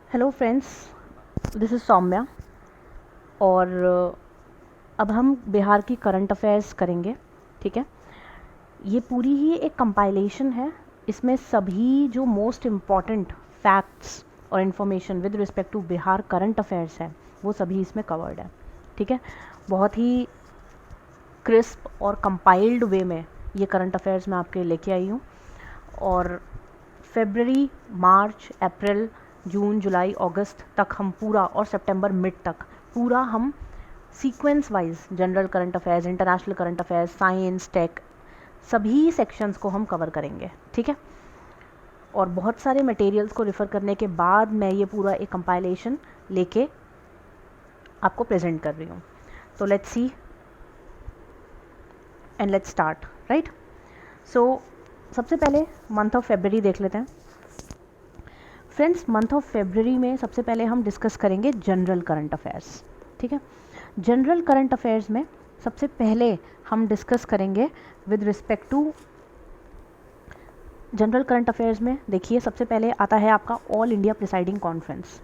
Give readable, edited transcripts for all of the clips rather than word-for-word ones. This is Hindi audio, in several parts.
Hello friends, this is Saumya और अब हम बिहार की करंट अफेयर्स करेंगे। ठीक है, ये पूरी ही एक कंपाइलेशन है। इसमें सभी जो मोस्ट इम्पॉर्टेंट फैक्ट्स और information with respect to Bihar current affairs है वो सभी इसमें कवर्ड है। ठीक है, बहुत ही क्रिस्प और कंपाइल्ड वे में ये करंट अफेयर्स मैं आपके लेके आई हूँ। और फरवरी, मार्च, अप्रैल, जून, जुलाई, अगस्त तक हम पूरा, और सितंबर मिड तक पूरा हम sequence wise general current affairs, international current affairs, science, tech, सभी सेक्शंस को हम कवर करेंगे। ठीक है, और बहुत सारे मटेरियल्स को रेफ़र करने के बाद मैं ये पूरा एक कंपाइलेशन लेके आपको प्रेजेंट कर रही हूँ। तो let's see and let's start. Right, so सबसे पहले मंथ ऑफ फरवरी देख लेते हैं। फ्रेंड्स, मंथ ऑफ फरवरी में सबसे पहले हम डिस्कस करेंगे जनरल करंट अफेयर्स। ठीक है, जनरल करंट अफेयर्स में सबसे पहले हम डिस्कस करेंगे with respect to general current affairs में। देखिए, सबसे पहले आता है आपका ऑल इंडिया प्रिसाइडिंग कॉन्फ्रेंस।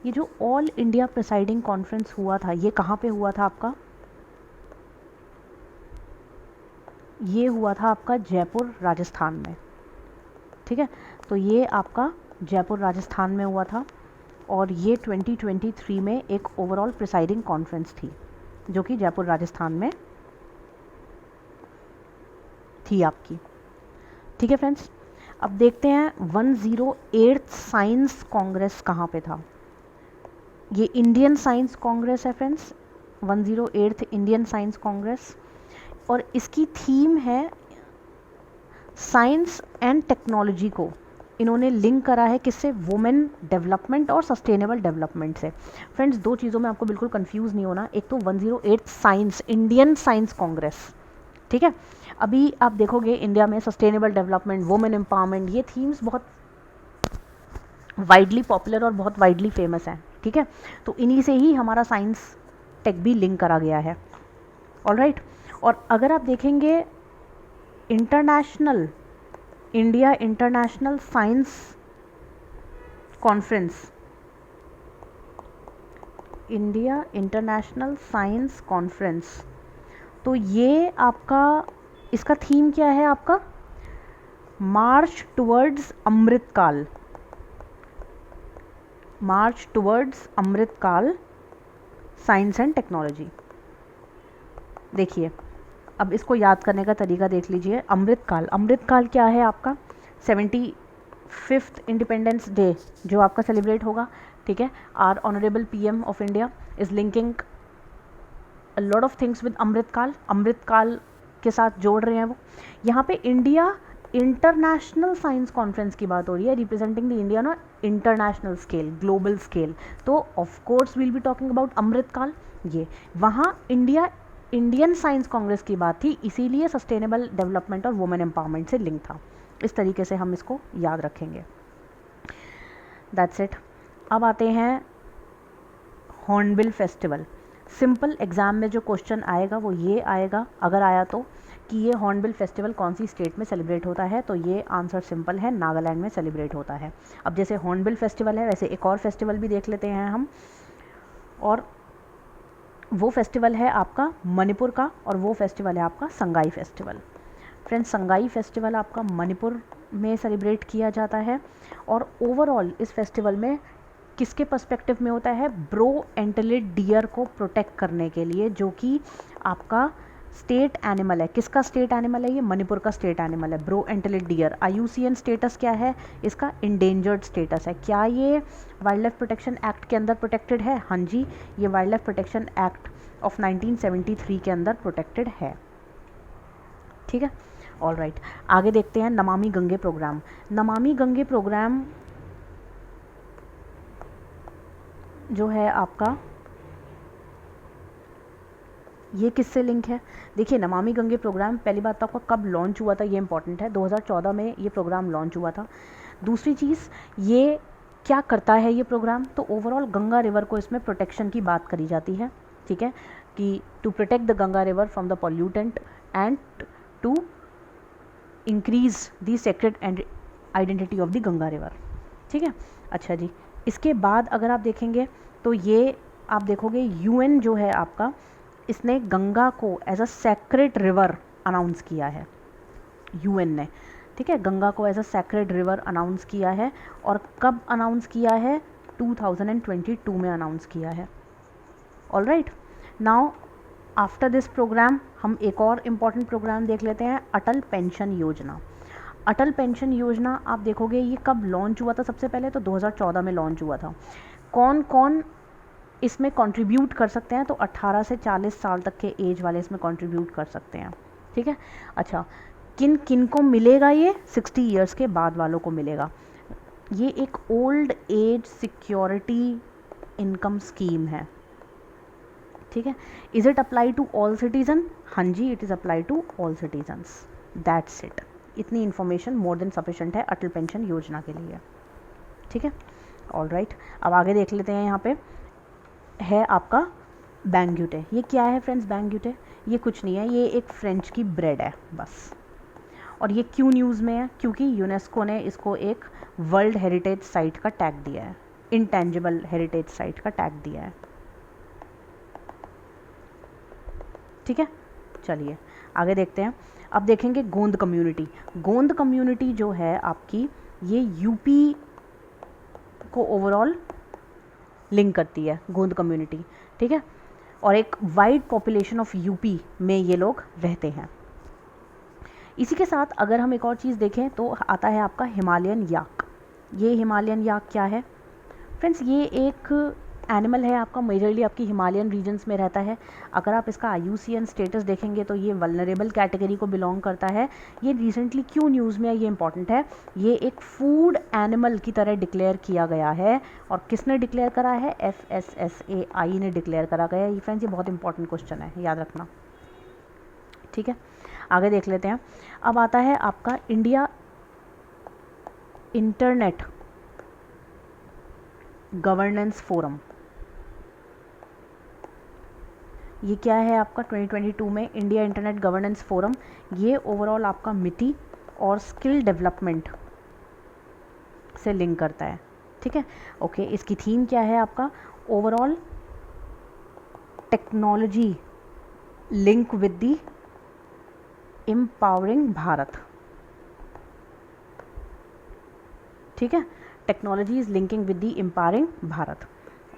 ये जो ऑल इंडिया प्रिसाइडिंग कॉन्फ्रेंस हुआ था, ये कहाँ पे हुआ था आपका? ये हुआ था आपका जयपुर, राजस्थान में। ठीक है, तो ये आपका जयपुर, राजस्थान में हुआ था और ये 2023 में एक ओवरऑल प्रिसाइडिंग कॉन्फ्रेंस थी जो कि जयपुर, राजस्थान में थी आपकी। ठीक है फ्रेंड्स, अब देखते हैं 108th साइंस कांग्रेस कहाँ पे था। ये इंडियन साइंस कांग्रेस है friends, 108th Indian science Congress, और इसकी थीम है साइंस एंड टेक्नोलॉजी को इन्होंने लिंक करा है किससे? वुमेन डेवलपमेंट और सस्टेनेबल डेवलपमेंट से। फ्रेंड्स, दो चीज़ों में आपको बिल्कुल कंफ्यूज नहीं होना। एक तो 108 साइंस, इंडियन साइंस कांग्रेस। ठीक है, अभी आप देखोगे इंडिया में सस्टेनेबल डेवलपमेंट, वुमेन एम्पावरमेंट, ये थीम्स बहुत वाइडली पॉपुलर और बहुत वाइडली फेमस हैं। ठीक है, तो इन्हीं से ही हमारा साइंस टेक भी लिंक करा गया है। ऑलराइट, और अगर आप देखेंगे international, India international science conference, India international science conference, तो ये आपका, इसका थीम क्या है आपका? March towards Amritkaal, march towards Amritkaal science and technology. देखिए, अब इसको याद करने का तरीका देख लीजिए। अमृतकाल, अमृतकाल क्या है आपका? 75th इंडिपेंडेंस डे जो आपका सेलिब्रेट होगा। ठीक है, our honourable PM of India is linking a lot of things with Amritkaal, Amritkaal के साथ जोड़ रहे हैं वो। यहाँ पे इंडिया इंटरनेशनल साइंस कॉन्फ्रेंस की बात हो रही है, रिप्रेजेंटिंग द इंडिया ना इंटरनेशनल स्केल, ग्लोबल स्केल। तो of course will be talking about Amritkaal. ये वहाँ इंडिया इंडियन साइंस कांग्रेस की बात थी, इसीलिए सस्टेनेबल डेवलपमेंट और वुमेन एम्पावरमेंट से लिंक था। इस तरीके से हम इसको याद रखेंगे। That's it. अब आते हैं हॉर्नबिल फेस्टिवल। सिंपल एग्ज़ाम में जो क्वेश्चन आएगा वो ये आएगा, अगर आया तो, कि ये हॉर्नबिल फेस्टिवल कौन सी स्टेट में सेलिब्रेट होता है, तो ये आंसर सिंपल है, नागालैंड में सेलिब्रेट होता है। अब जैसे हॉर्नबिल फेस्टिवल है, वैसे एक और फेस्टिवल भी देख लेते हैं हम, और वो फेस्टिवल है आपका मणिपुर का, और वो फेस्टिवल है आपका Sangai festival. Friends, Sangai festival आपका मणिपुर में सेलिब्रेट किया जाता है, और ओवरऑल इस फेस्टिवल में किसके पर्सपेक्टिव में होता है? ब्रो एंटेलिड डियर को प्रोटेक्ट करने के लिए, जो कि आपका स्टेट एनिमल है। किसका स्टेट एनिमल है? ये मणिपुर का स्टेट एनिमल है, ब्रो एंटेलिड डियर। IUCN स्टेटस क्या है इसका? इंडेंजर्ड स्टेटस है। क्या ये वाइल्ड लाइफ प्रोटेक्शन एक्ट के अंदर प्रोटेक्टेड है? हाँ जी, ये wild life protection act of 1973 के अंदर प्रोटेक्टेड है। ठीक है, ऑल राइट। आगे देखते हैं नमामि गंगे प्रोग्राम। नमामि गंगे प्रोग्राम जो है आपका, ये किससे लिंक है? देखिए, नमामि गंगे प्रोग्राम पहली बात तो आपका कब लॉन्च हुआ था ये इंपॉर्टेंट है। 2014 में ये प्रोग्राम लॉन्च हुआ था। दूसरी चीज़, ये क्या करता है ये प्रोग्राम? तो ओवरऑल गंगा रिवर को इसमें प्रोटेक्शन की बात करी जाती है। ठीक है, कि to protect the Ganga river from the pollutant and to increase the sacred and identity of the Ganga river. ठीक है, अच्छा जी, इसके बाद अगर आप देखेंगे तो ये आप देखोगे यूएन जो है आपका, इसने गंगा को as a sacred river announce किया है, यूएन ने, ठीक है, गंगा को as a sacred river announce किया है। और कब अनाउंस किया है? 2022 में अनाउंस किया है। All right, now after this program हम एक और इम्पॉर्टेंट प्रोग्राम देख लेते हैं, अटल पेंशन योजना। अटल पेंशन योजना आप देखोगे ये कब लॉन्च हुआ था? सबसे पहले तो 2014 में लॉन्च हुआ था। कौन कौन इसमें कंट्रीब्यूट कर सकते हैं? तो 18 से 40 साल तक के एज वाले इसमें कंट्रीब्यूट कर सकते हैं, ठीक है। अच्छा, किन किन को मिलेगा ये? 60 ईयर्स के बाद वालों को मिलेगा। ये एक old age security income scheme है, ठीक है। Is it apply to all citizen? हाँ जी, it is apply to all citizens, that's it. इतनी इन्फॉर्मेशन मोर देन सफिशेंट है अटल पेंशन योजना के लिए, ठीक है। ऑल राइट, अब आगे देख लेते हैं। यहाँ पे है आपका बैंग्यूटे। ये क्या है फ्रेंड्स? बैंग्यूटे ये कुछ नहीं है, ये एक फ्रेंच की ब्रेड है बस। और ये क्यों न्यूज़ में है? क्योंकि यूनेस्को ने इसको एक वर्ल्ड हेरिटेज साइट का टैग दिया है, इंटेंजिबल हेरिटेज साइट का टैग दिया है, ठीक है। चलिए आगे देखते हैं। अब देखेंगे गोंद कम्युनिटी। गोंद कम्युनिटी जो है आपकी, ये यूपी को ओवरऑल लिंक करती है गोंद कम्युनिटी, ठीक है। और एक वाइड पॉपुलेशन ऑफ यूपी में ये लोग रहते हैं। इसी के साथ अगर हम एक और चीज़ देखें तो आता है आपका हिमालयन याक। ये हिमालयन याक क्या है फ्रेंड्स? ये एक एनिमल है आपका, मेजरली आपकी हिमालयन रीजन्स में रहता है। अगर आप इसका IUCN स्टेटस देखेंगे तो ये वल्नरेबल कैटेगरी को बिलोंग करता है। ये रिसेंटली क्यों न्यूज़ में है, ये इंपॉर्टेंट है। ये एक फूड एनिमल की तरह डिक्लेयर किया गया है। और किसने डिक्लेयर करा है? FSSAI ने डिक्लेयर करा गया है। ये फ्रेंड्स ये बहुत इंपॉर्टेंट क्वेश्चन है, याद रखना, ठीक है। आगे देख लेते हैं। अब आता है आपका इंडिया इंटरनेट गवर्नेंस फोरम। ये क्या है आपका? 2022 में इंडिया इंटरनेट गवर्नेंस फोरम। ये ओवरऑल आपका मिट्टी और स्किल डेवलपमेंट से लिंक करता है, ठीक है। ओके, इसकी थीम क्या है आपका? Overall technology link with the empowering Bharat, ठीक है। Technology is linking with the empowering Bharat.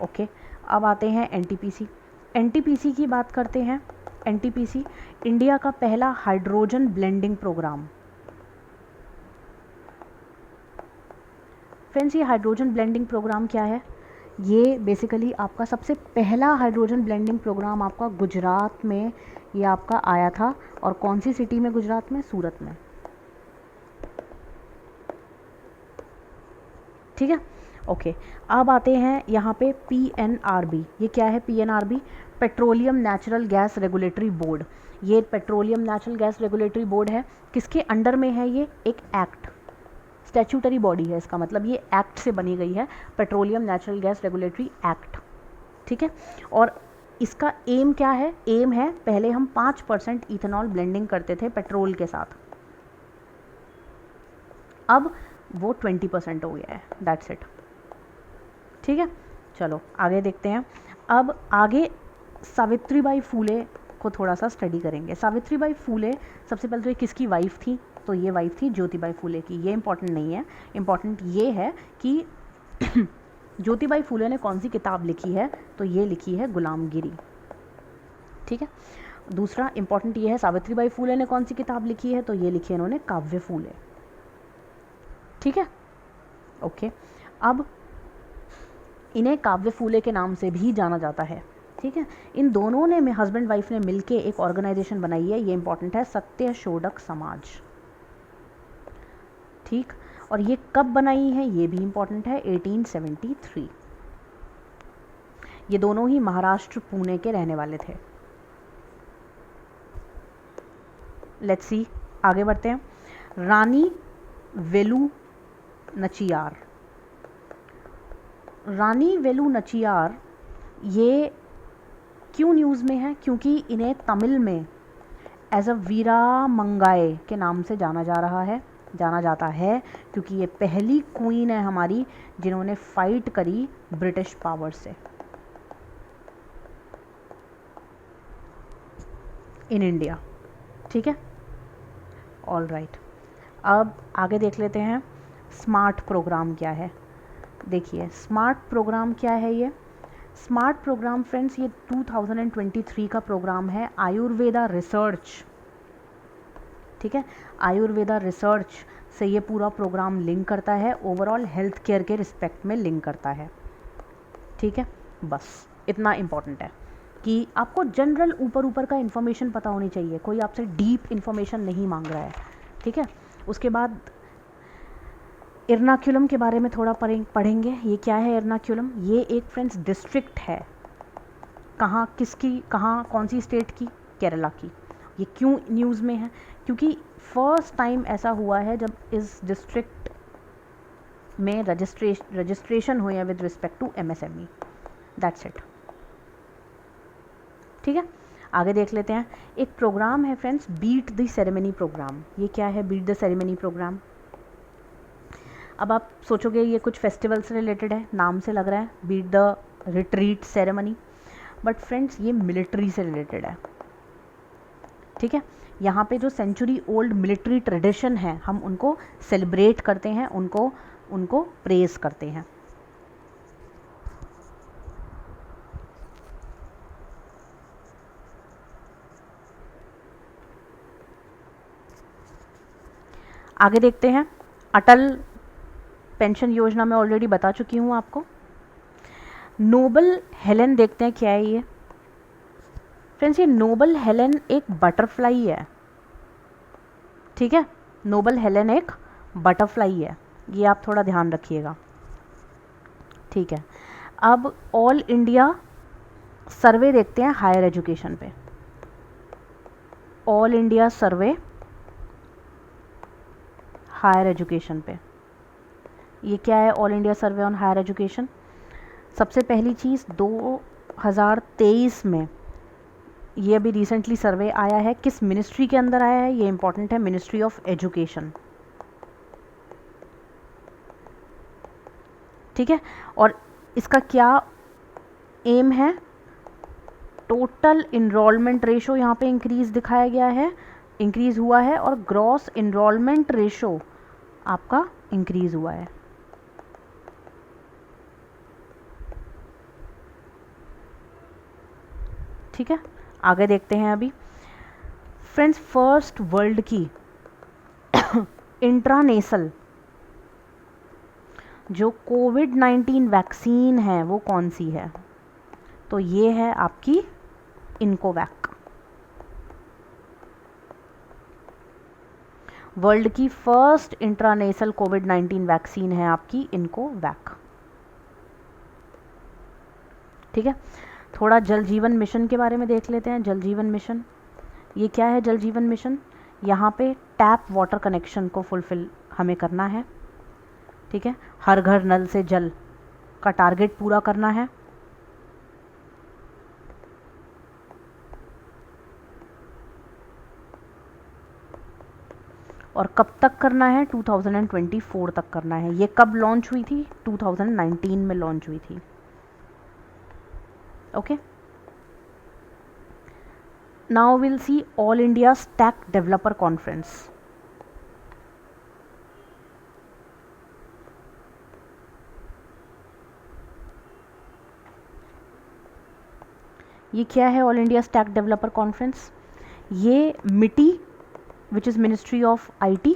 Okay, अब आते हैं NTPC। NTPC की बात करते हैं। NTPC इंडिया का पहला हाइड्रोजन ब्लेंडिंग प्रोग्राम। फ्रेंड्स ये हाइड्रोजन ब्लेंडिंग प्रोग्राम क्या है? ये बेसिकली आपका सबसे पहला हाइड्रोजन ब्लेंडिंग प्रोग्राम आपका गुजरात में ये आपका आया था। और कौन सी सिटी में? गुजरात में, सूरत में, ठीक है। ओके, अब आते हैं यहाँ पे PNRB। ये क्या है PNRB? Petroleum natural gas regulatory board. ये petroleum natural gas regulatory board है। किसके अंडर में है ये? एक एक्ट, स्टैट्यूटरी बॉडी है इसका मतलब, ये एक्ट से बनी गई है, petroleum natural gas regulatory act, ठीक है। और इसका एम क्या है? एम है, पहले हम 5% इथेनॉल ब्लेंडिंग करते थे पेट्रोल के साथ, अब वो 20% हो गया है, दैट्स इट, ठीक है। चलो आगे देखते हैं। अब आगे सावित्रीबाई फूले को थोड़ा सा स्टडी करेंगे। सावित्रीबाई फूले सबसे पहले तो ये किसकी वाइफ थी? तो ये वाइफ थी ज्योतिबाई फूले की। ये इंपॉर्टेंट नहीं है, इंपॉर्टेंट ये है कि ज्योतिबाई फूले ने कौन सी किताब लिखी है? तो ये लिखी है गुलामगिरी, ठीक है। दूसरा इंपॉर्टेंट ये है सावित्रीबाई फूले ने कौन सी किताब लिखी है? तो ये लिखी है इन्होंने काव्य फूले, ठीक है। ओके, अब इन्हें काव्य फूले के नाम से भी जाना जाता है, ठीक है। इन दोनों ने में हस्बैंड वाइफ ने मिलके एक ऑर्गेनाइजेशन बनाई है, ये इंपॉर्टेंट है, सत्य शोधक समाज, ठीक। और ये कब बनाई है? ये भी इंपॉर्टेंट है, 1873। ये दोनों ही महाराष्ट्र पुणे के रहने वाले थे। लेट्स सी, आगे बढ़ते हैं। रानी वेलु नचियार। रानी वेलु नचियार ये क्यों न्यूज़ में है? क्योंकि इन्हें तमिल में एज अ वीरा मंगाए के नाम से जाना जा रहा है, जाना जाता है क्योंकि ये पहली क्वीन है हमारी जिन्होंने फाइट करी ब्रिटिश पावर से इन इंडिया। ठीक है, ऑल राइट। अब आगे देख लेते हैं स्मार्ट प्रोग्राम क्या है। देखिए स्मार्ट प्रोग्राम क्या है। ये स्मार्ट प्रोग्राम फ्रेंड्स ये 2023 का प्रोग्राम है आयुर्वेदा रिसर्च। ठीक है, आयुर्वेदा रिसर्च से ये पूरा प्रोग्राम लिंक करता है, ओवरऑल हेल्थ केयर के रिस्पेक्ट में लिंक करता है। ठीक है, बस इतना इम्पॉर्टेंट है कि आपको जनरल ऊपर ऊपर का इन्फॉर्मेशन पता होनी चाहिए, कोई आपसे डीप इन्फॉर्मेशन नहीं मांग रहा है। ठीक है, उसके बाद एर्नाकुलम के बारे में थोड़ा पढ़ेंगे। ये क्या है एर्नाकुलम? ये एक फ्रेंड्स डिस्ट्रिक्ट है। कहाँ, किसकी, कहाँ, कौन सी स्टेट की? केरला की। ये क्यों न्यूज़ में है? क्योंकि फर्स्ट टाइम ऐसा हुआ है जब इस डिस्ट्रिक्ट में रजिस्ट्रेशन हुए हैं with respect to MSME। That's it. ठीक है, आगे देख लेते हैं। एक प्रोग्राम है friends beat the ceremony program. ये क्या है बीट द सेरेमनी प्रोग्राम? अब आप सोचोगे ये कुछ फेस्टिवल से रिलेटेड है, नाम से लग रहा है beat the retreat ceremony, but friends ये मिलिट्री से रिलेटेड है। ठीक है, यहाँ पे जो सेंचुरी ओल्ड मिलिट्री ट्रेडिशन है हम उनको सेलिब्रेट करते हैं, उनको प्रेज करते हैं। आगे देखते हैं अटल पेंशन योजना में ऑलरेडी बता चुकी हूँ आपको। नोबल हेलेन देखते हैं क्या है ये। फ्रेंड्स ये नोबल हेलेन एक बटरफ्लाई है। ठीक है, नोबल हेलेन एक बटरफ्लाई है, ये आप थोड़ा ध्यान रखिएगा। ठीक है, अब ऑल इंडिया सर्वे देखते हैं हायर एजुकेशन पे। All India survey higher education पे, ये क्या है all India survey on higher education? सबसे पहली चीज़ 2023 में ये अभी रिसेंटली सर्वे आया है, किस मिनिस्ट्री के अंदर आया है ये इंपॉर्टेंट है, मिनिस्ट्री ऑफ एजुकेशन। ठीक है, और इसका क्या एम है? टोटल इनरोलमेंट रेशो यहाँ पे इंक्रीज दिखाया गया है, इंक्रीज हुआ है, और ग्रॉस इनरोलमेंट रेशो आपका इंक्रीज हुआ है। ठीक है, आगे देखते हैं अभी फ्रेंड्स फर्स्ट वर्ल्ड की इंट्रानेसल जो कोविड-19 वैक्सीन है वो कौन सी है? तो ये है आपकी इनकोवैक। वर्ल्ड की फर्स्ट इंट्रानेसल कोविड-19 वैक्सीन है आपकी इनकोवैक। ठीक है, थोड़ा जल जीवन मिशन के बारे में देख लेते हैं। जल जीवन मिशन, ये क्या है जल जीवन मिशन? यहाँ पे टैप वाटर कनेक्शन को फुलफिल हमें करना है। ठीक है, हर घर नल से जल का टारगेट पूरा करना है। और कब तक करना है? 2024 तक करना है। ये कब लॉन्च हुई थी? 2019 में लॉन्च हुई थी। Okay, now will see all India stack developer conference. ये क्या है all India stack developer conference? ये मिटी which is ministry of IT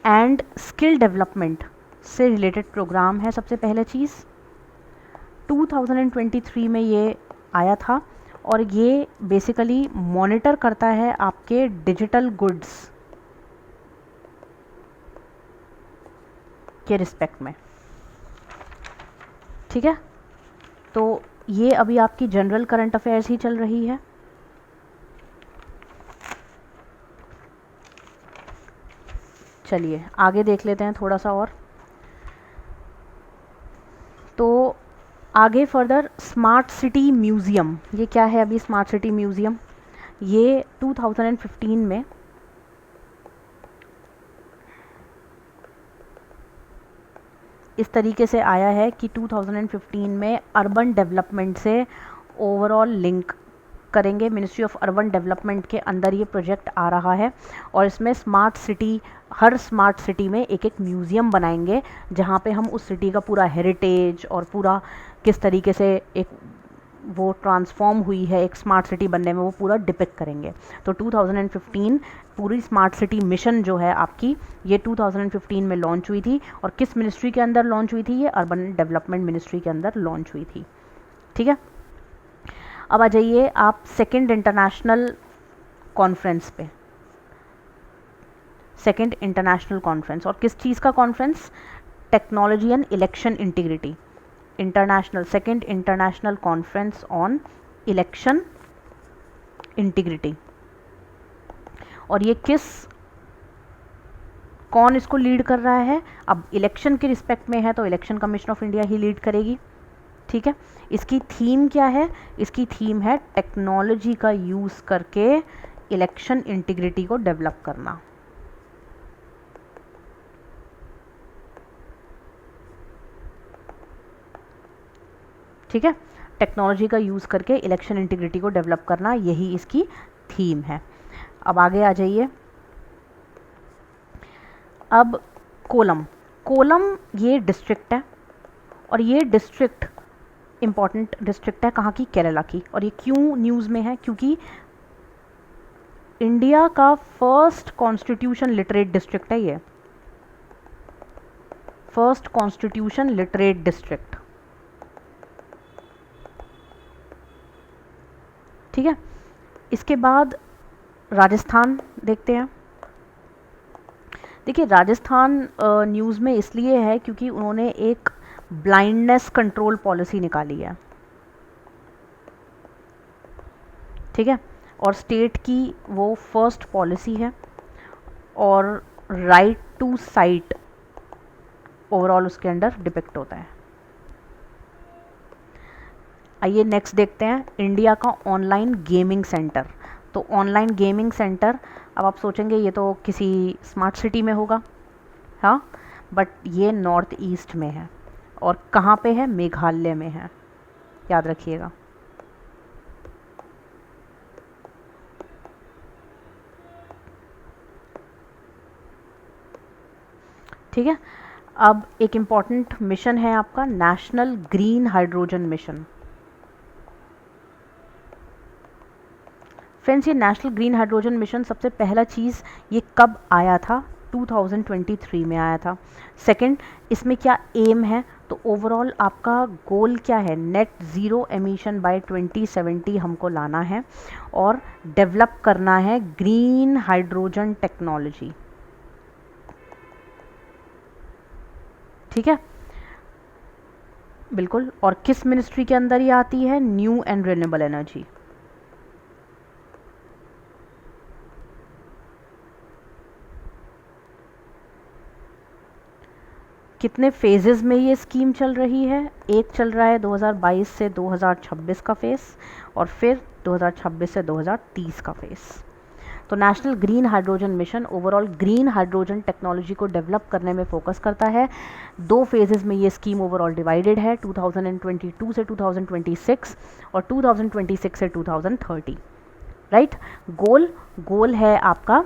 and skill development से रिलेटेड प्रोग्राम है। सबसे पहले चीज़ 2023 में ये आया था, और ये बेसिकली मॉनिटर करता है आपके डिजिटल गुड्स के रिस्पेक्ट में। ठीक है, तो ये अभी आपकी जनरल करंट अफेयर्स ही चल रही है। चलिए आगे देख लेते हैं थोड़ा सा और। तो आगे फर्दर स्मार्ट सिटी म्यूज़ियम, ये क्या है अभी स्मार्ट सिटी म्यूज़ियम? ये 2015 में इस तरीके से आया है कि 2015 में अर्बन डेवलपमेंट से ओवरऑल लिंक करेंगे। मिनिस्ट्री ऑफ अर्बन डेवलपमेंट के अंदर ये प्रोजेक्ट आ रहा है और इसमें स्मार्ट सिटी, हर स्मार्ट सिटी में एक एक म्यूज़ियम बनाएंगे जहाँ पे हम उस सिटी का पूरा हेरिटेज और पूरा किस तरीके से एक वो ट्रांसफॉर्म हुई है एक स्मार्ट सिटी बनने में, वो पूरा डिपिक्ट करेंगे। तो 2015 पूरी स्मार्ट सिटी मिशन जो है आपकी, ये 2015 में लॉन्च हुई थी। और किस मिनिस्ट्री के अंदर लॉन्च हुई थी? ये अर्बन डेवलपमेंट मिनिस्ट्री के अंदर लॉन्च हुई थी। ठीक है, अब आ जाइए आप सेकेंड इंटरनेशनल कॉन्फ्रेंस पे। सेकेंड इंटरनेशनल कॉन्फ्रेंस, और किस चीज़ का conference? Technology and election integrity. International, second international conference on election integrity. और ये कौन इसको लीड कर रहा है? अब इलेक्शन के रिस्पेक्ट में है तो election commission of India he lead करेगी। ठीक है, इसकी थीम क्या है? इसकी थीम है टेक्नोलॉजी का यूज़ करके इलेक्शन इंटीग्रिटी को डेवलप करना। ठीक है, टेक्नोलॉजी का यूज़ करके इलेक्शन इंटीग्रिटी को डेवलप करना, यही इसकी थीम है। अब आगे आ जाइए। अब कोलम ये डिस्ट्रिक्ट है, और ये डिस्ट्रिक्ट इम्पॉर्टेंट डिस्ट्रिक्ट है कहाँ की? केरला की। और ये क्यों न्यूज़ में है? क्योंकि इंडिया का फर्स्ट कॉन्स्टिट्यूशन लिटरेट डिस्ट्रिक्ट है ये, फर्स्ट कॉन्स्टिट्यूशन लिटरेट डिस्ट्रिक्ट। ठीक है, इसके बाद राजस्थान देखते हैं। देखिए, राजस्थान न्यूज़ में इसलिए है क्योंकि उन्होंने एक ब्लाइंडनेस कंट्रोल पॉलिसी निकाली है। ठीक है, और स्टेट की वो फर्स्ट पॉलिसी है, और राइट टू साइट ओवरऑल उसके अंदर डिपिक्ट होता है। आइए नेक्स्ट देखते हैं, इंडिया का ऑनलाइन गेमिंग सेंटर। तो ऑनलाइन गेमिंग सेंटर, अब आप सोचेंगे ये तो किसी स्मार्ट सिटी में होगा, हाँ, बट ये नॉर्थ ईस्ट में है। और कहाँ पे है? मेघालय में है, याद रखिएगा। ठीक है, अब एक इम्पॉर्टेंट मिशन है आपका, national green hydrogen mission. Friends, ये नेशनल ग्रीन हाइड्रोजन मिशन सबसे पहला चीज़ ये कब आया था? 2023 में आया था। सेकंड, इसमें क्या एम है? तो ओवरऑल आपका गोल क्या है? नेट ज़ीरो एमिशन बाय 2070 हमको लाना है और डेवलप करना है ग्रीन हाइड्रोजन टेक्नोलॉजी। ठीक है, बिल्कुल। और किस मिनिस्ट्री के अंदर ये आती है? New and renewable energy. कितने फेजेस में ये स्कीम चल रही है? एक चल रहा है 2022 से 2026 का फेज़, और फिर 2026 से 2030 का फेज़। तो national green hydrogen mission overall green hydrogen technology को डेवलप करने में फोकस करता है। 2 फेजेस में ये स्कीम ओवरऑल डिवाइडेड है, 2022 से 2026 और 2026 से 2030। राइट, गोल है आपका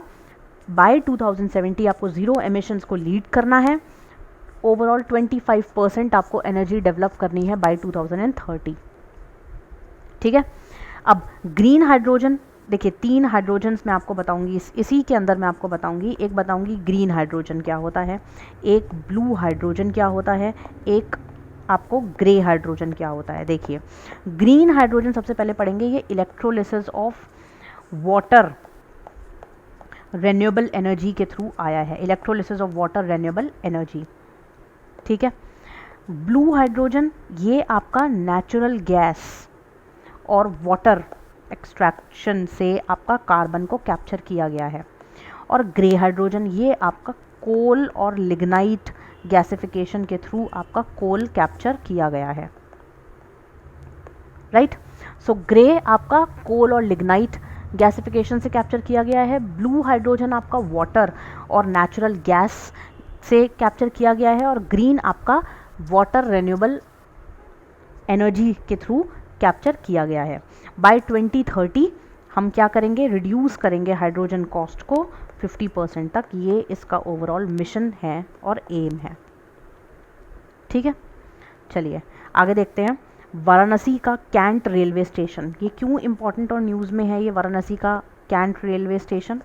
बाय 2070 आपको ज़ीरो एमिशंस को लीड करना है। ओवरऑल 25% आपको एनर्जी डेवलप करनी है बाय 2030। ठीक है, अब ग्रीन हाइड्रोजन, देखिए 3 हाइड्रोजन्स मैं आपको बताऊंगी, इसी के अंदर मैं आपको बताऊंगी। एक बताऊंगी ग्रीन हाइड्रोजन क्या होता है, एक ब्लू हाइड्रोजन क्या होता है, एक आपको ग्रे हाइड्रोजन क्या होता है। देखिए, ग्रीन हाइड्रोजन सबसे पहले पढ़ेंगे, ये electrolysis of water renewable energy के थ्रू आया है, electrolysis of water renewable energy. ठीक है, ब्लू हाइड्रोजन ये आपका नेचुरल गैस और वाटर एक्सट्रैक्शन से आपका कार्बन को कैप्चर किया गया है, और ग्रे हाइड्रोजन ये आपका कोल और लिग्नाइट गैसिफिकेशन के थ्रू आपका कोल कैप्चर किया गया है। राइट, सो ग्रे आपका कोल और लिग्नाइट गैसिफिकेशन से कैप्चर किया गया है, ब्लू हाइड्रोजन आपका वाटर और नेचुरल गैस से कैप्चर किया गया है, और ग्रीन आपका वाटर रिन्यूएबल एनर्जी के थ्रू कैप्चर किया गया है। बाय 2030 हम क्या करेंगे, रिड्यूस करेंगे हाइड्रोजन कॉस्ट को 50% तक। ये इसका ओवरऑल मिशन है और एम है। ठीक है, चलिए आगे देखते हैं। वाराणसी का कैंट रेलवे स्टेशन, ये क्यों इम्पोर्टेंट और न्यूज़ में है ये वाराणसी का कैंट रेलवे स्टेशन?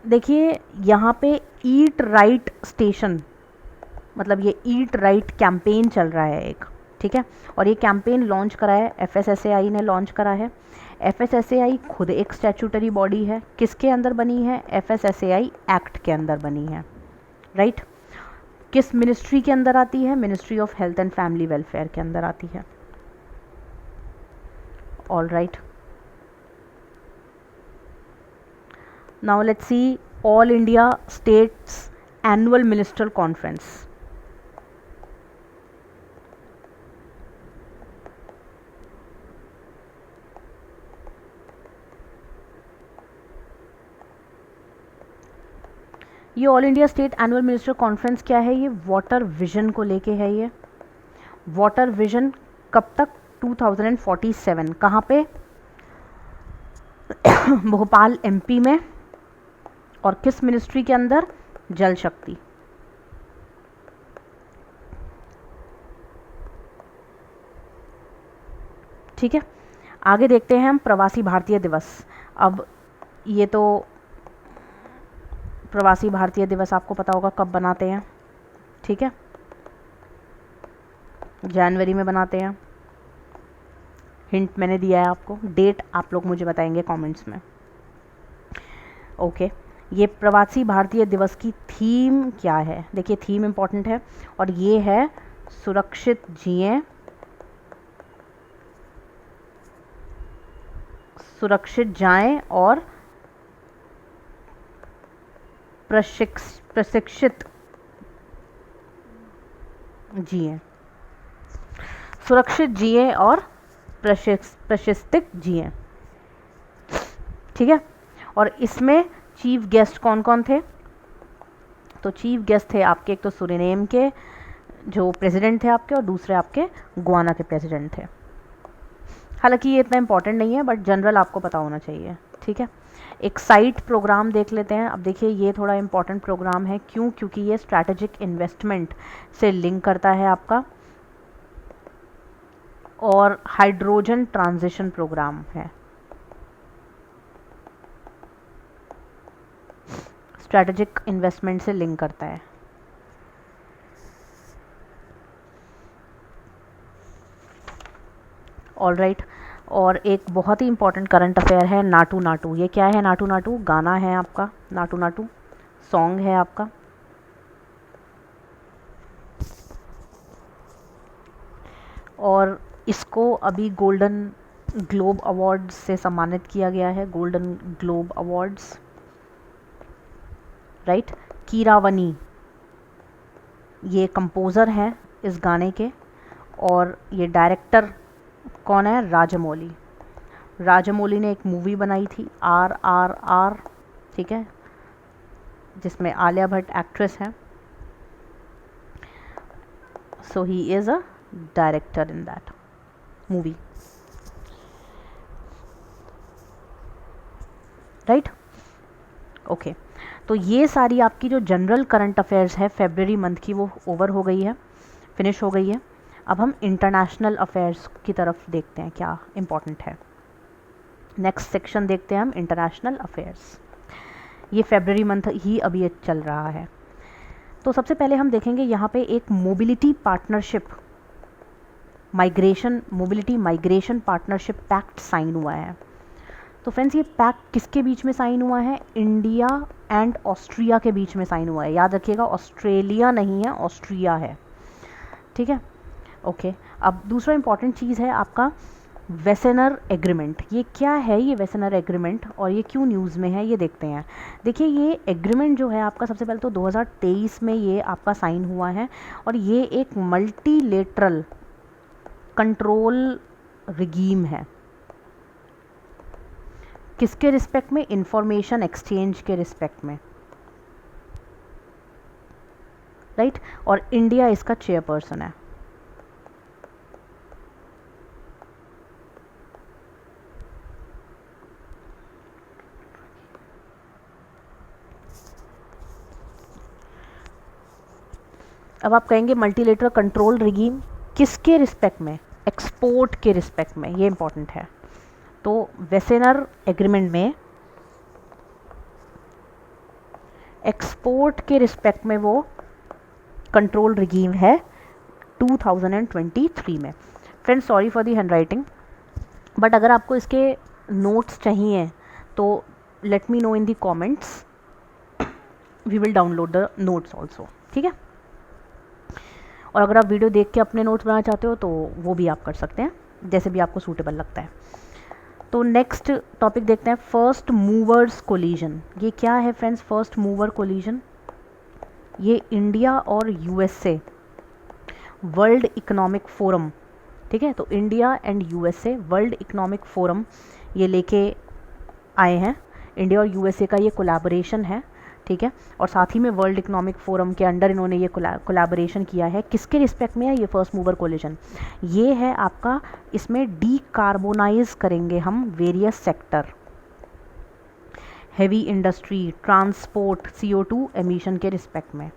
देखिए यहाँ पे ईट राइट स्टेशन, मतलब ये ईट राइट कैंपेन चल रहा है एक, ठीक है। और ये कैंपेन लॉन्च करा है FSSAI ने लॉन्च करा है। FSSAI खुद एक स्टैट्यूटरी बॉडी है, किसके अंदर बनी है? FSSAI एक्ट के अंदर बनी है, राइट। किस मिनिस्ट्री के अंदर आती है? Ministry of health and family welfare के अंदर आती है। All right, now let's see all India states annual ministerial conference. ये all India state annual minister conference क्या है? ये वाटर विजन को लेके है। ये वाटर विजन कब तक? 2047। कहाँ पे? भोपाल MP में। और किस मिनिस्ट्री के अंदर? जल शक्ति। ठीक है, आगे देखते हैं हम प्रवासी भारतीय दिवस। अब ये तो प्रवासी भारतीय दिवस आपको पता होगा कब बनाते हैं, ठीक है, जनवरी में बनाते हैं। हिंट मैंने दिया है आपको, डेट आप लोग मुझे बताएंगे कमेंट्स में। ओके, ये प्रवासी भारतीय दिवस की थीम क्या है? देखिए थीम इम्पॉर्टेंट है, और ये है सुरक्षित जिएं, सुरक्षित जाएं और प्रशिक्षित जिएं। सुरक्षित जिएं और प्रशिक्षित जिएं, ठीक है। और इसमें चीफ गेस्ट कौन कौन थे? तो चीफ गेस्ट थे आपके, एक तो सुरीनेम के जो प्रेसिडेंट थे आपके, और दूसरे आपके गुआना के प्रेसिडेंट थे। हालांकि ये इतना इम्पोर्टेंट नहीं है, बट जनरल आपको पता होना चाहिए, ठीक है। एक साइट प्रोग्राम देख लेते हैं। अब देखिए ये थोड़ा इम्पोर्टेंट प्रोग्राम है, क्यों? क्योंकि ये स्ट्रैटेजिक इन्वेस्टमेंट से लिंक करता है आपका, और हाइड्रोजन ट्रांजिशन प्रोग्राम है। स्ट्रैटेजिक इन्वेस्टमेंट से लिंक करता है। ऑल राइट, और एक बहुत ही इंपॉर्टेंट करंट अफेयर है नाटू नाटू। ये क्या है? नाटू नाटू गाना है आपका, नाटू नाटू सॉन्ग है आपका। और इसको अभी गोल्डन ग्लोब अवार्ड्स से सम्मानित किया गया है, golden globe awards, right. Keeravani ये कंपोज़र हैं इस गाने के, और ये डायरेक्टर कौन है? राजमौली। राजमौली ने एक मूवी बनाई थी RRR, ठीक है, जिसमें आलिया भट्ट एक्ट्रेस है। So he is a director in that movie, right. Okay, तो ये सारी आपकी जो जनरल करंट अफेयर्स है फरवरी मंथ की, वो ओवर हो गई है, फिनिश हो गई है। अब हम इंटरनेशनल अफेयर्स की तरफ देखते हैं क्या इम्पोर्टेंट है। नेक्स्ट सेक्शन देखते हैं हम इंटरनेशनल अफेयर्स। ये फरवरी मंथ ही अभी ये चल रहा है। तो सबसे पहले हम देखेंगे यहाँ पे एक mobility partnership mobility migration partnership pact sign हुआ है। तो फ्रेंड्स ये पैक्ट किसके बीच में साइन हुआ है? इंडिया एंड ऑस्ट्रिया के बीच में साइन हुआ है। याद रखिएगा ऑस्ट्रेलिया नहीं है, ऑस्ट्रिया है, ठीक है। ओके, अब दूसरा इंपॉर्टेंट चीज़ है आपका वेसेनर एग्रीमेंट। ये क्या है ये वेसेनर एग्रीमेंट, और ये क्यों न्यूज़ में है ये देखते हैं। देखिए ये एग्रीमेंट जो है आपका, सबसे पहले तो 2023 में ये आपका साइन हुआ है, और ये एक मल्टीलेटरल कंट्रोल रिगीम है। किसके रिस्पेक्ट में? इंफॉर्मेशन एक्सचेंज के रिस्पेक्ट में। राइट, और इंडिया इसका चेयरपर्सन है। अब आप कहेंगे मल्टीलेटरल कंट्रोल रिगीम किसके रिस्पेक्ट में? एक्सपोर्ट के रिस्पेक्ट में, ये इंपॉर्टेंट है। तो वेसेनर एग्रीमेंट में एक्सपोर्ट के रिस्पेक्ट में वो कंट्रोल रिगीम है 2023 में। Friends sorry for the handwriting, but अगर आपको इसके नोट्स चाहिए तो let me know in the comments, we will download the notes also, ठीक है। और अगर आप वीडियो देख के अपने नोट्स बनाना चाहते हो तो वो भी आप कर सकते हैं, जैसे भी आपको सूटेबल लगता है। तो नेक्स्ट टॉपिक देखते हैं, फर्स्ट मूवर्स कोलिजन। ये क्या है फ्रेंड्स फर्स्ट मूवर कोलिजन? ये इंडिया और यूएसए वर्ल्ड इकोनॉमिक फोरम, ठीक है, तो India and USA world economic forum ये लेके आए हैं। इंडिया और यूएसए का ये कोलैबोरेशन है, ठीक है, और साथ ही में वर्ल्ड इकोनॉमिक फोरम के अंडर इन्होंने ये कोलैबोरेशन किया है। किसके रिस्पेक्ट में है ये फर्स्ट मूवर कोलिजन? ये है आपका, इसमें डीकार्बोनाइज करेंगे हम various sector, heavy industry, transport, CO2 emission के रिस्पेक्ट में,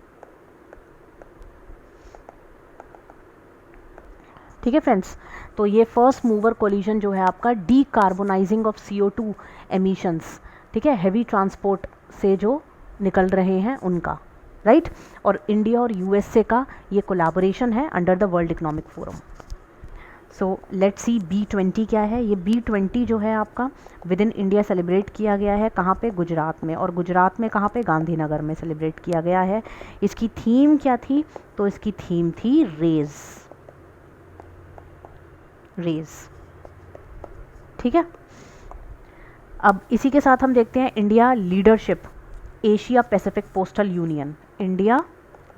ठीक है फ्रेंड्स। तो ये फर्स्ट मूवर कोलिजन जो है आपका डीकार्बोनाइजिंग ऑफ CO2 एमिशंस, ठीक है, हेवी ट्रांसपोर्ट से जो निकल रहे हैं उनका, राइट, और इंडिया और यूएसए का ये कोलैबोरेशन है under the world economic forum. So let's see B20 क्या है। ये B20 जो है आपका विद इन इंडिया सेलिब्रेट किया गया है, कहाँ पे? गुजरात में, और गुजरात में कहाँ पे? गांधीनगर में सेलिब्रेट किया गया है। इसकी थीम क्या थी? तो इसकी थीम थी रेज, रेज, ठीक है। अब इसी के साथ हम देखते हैं India leadership Asia Pacific postal union, India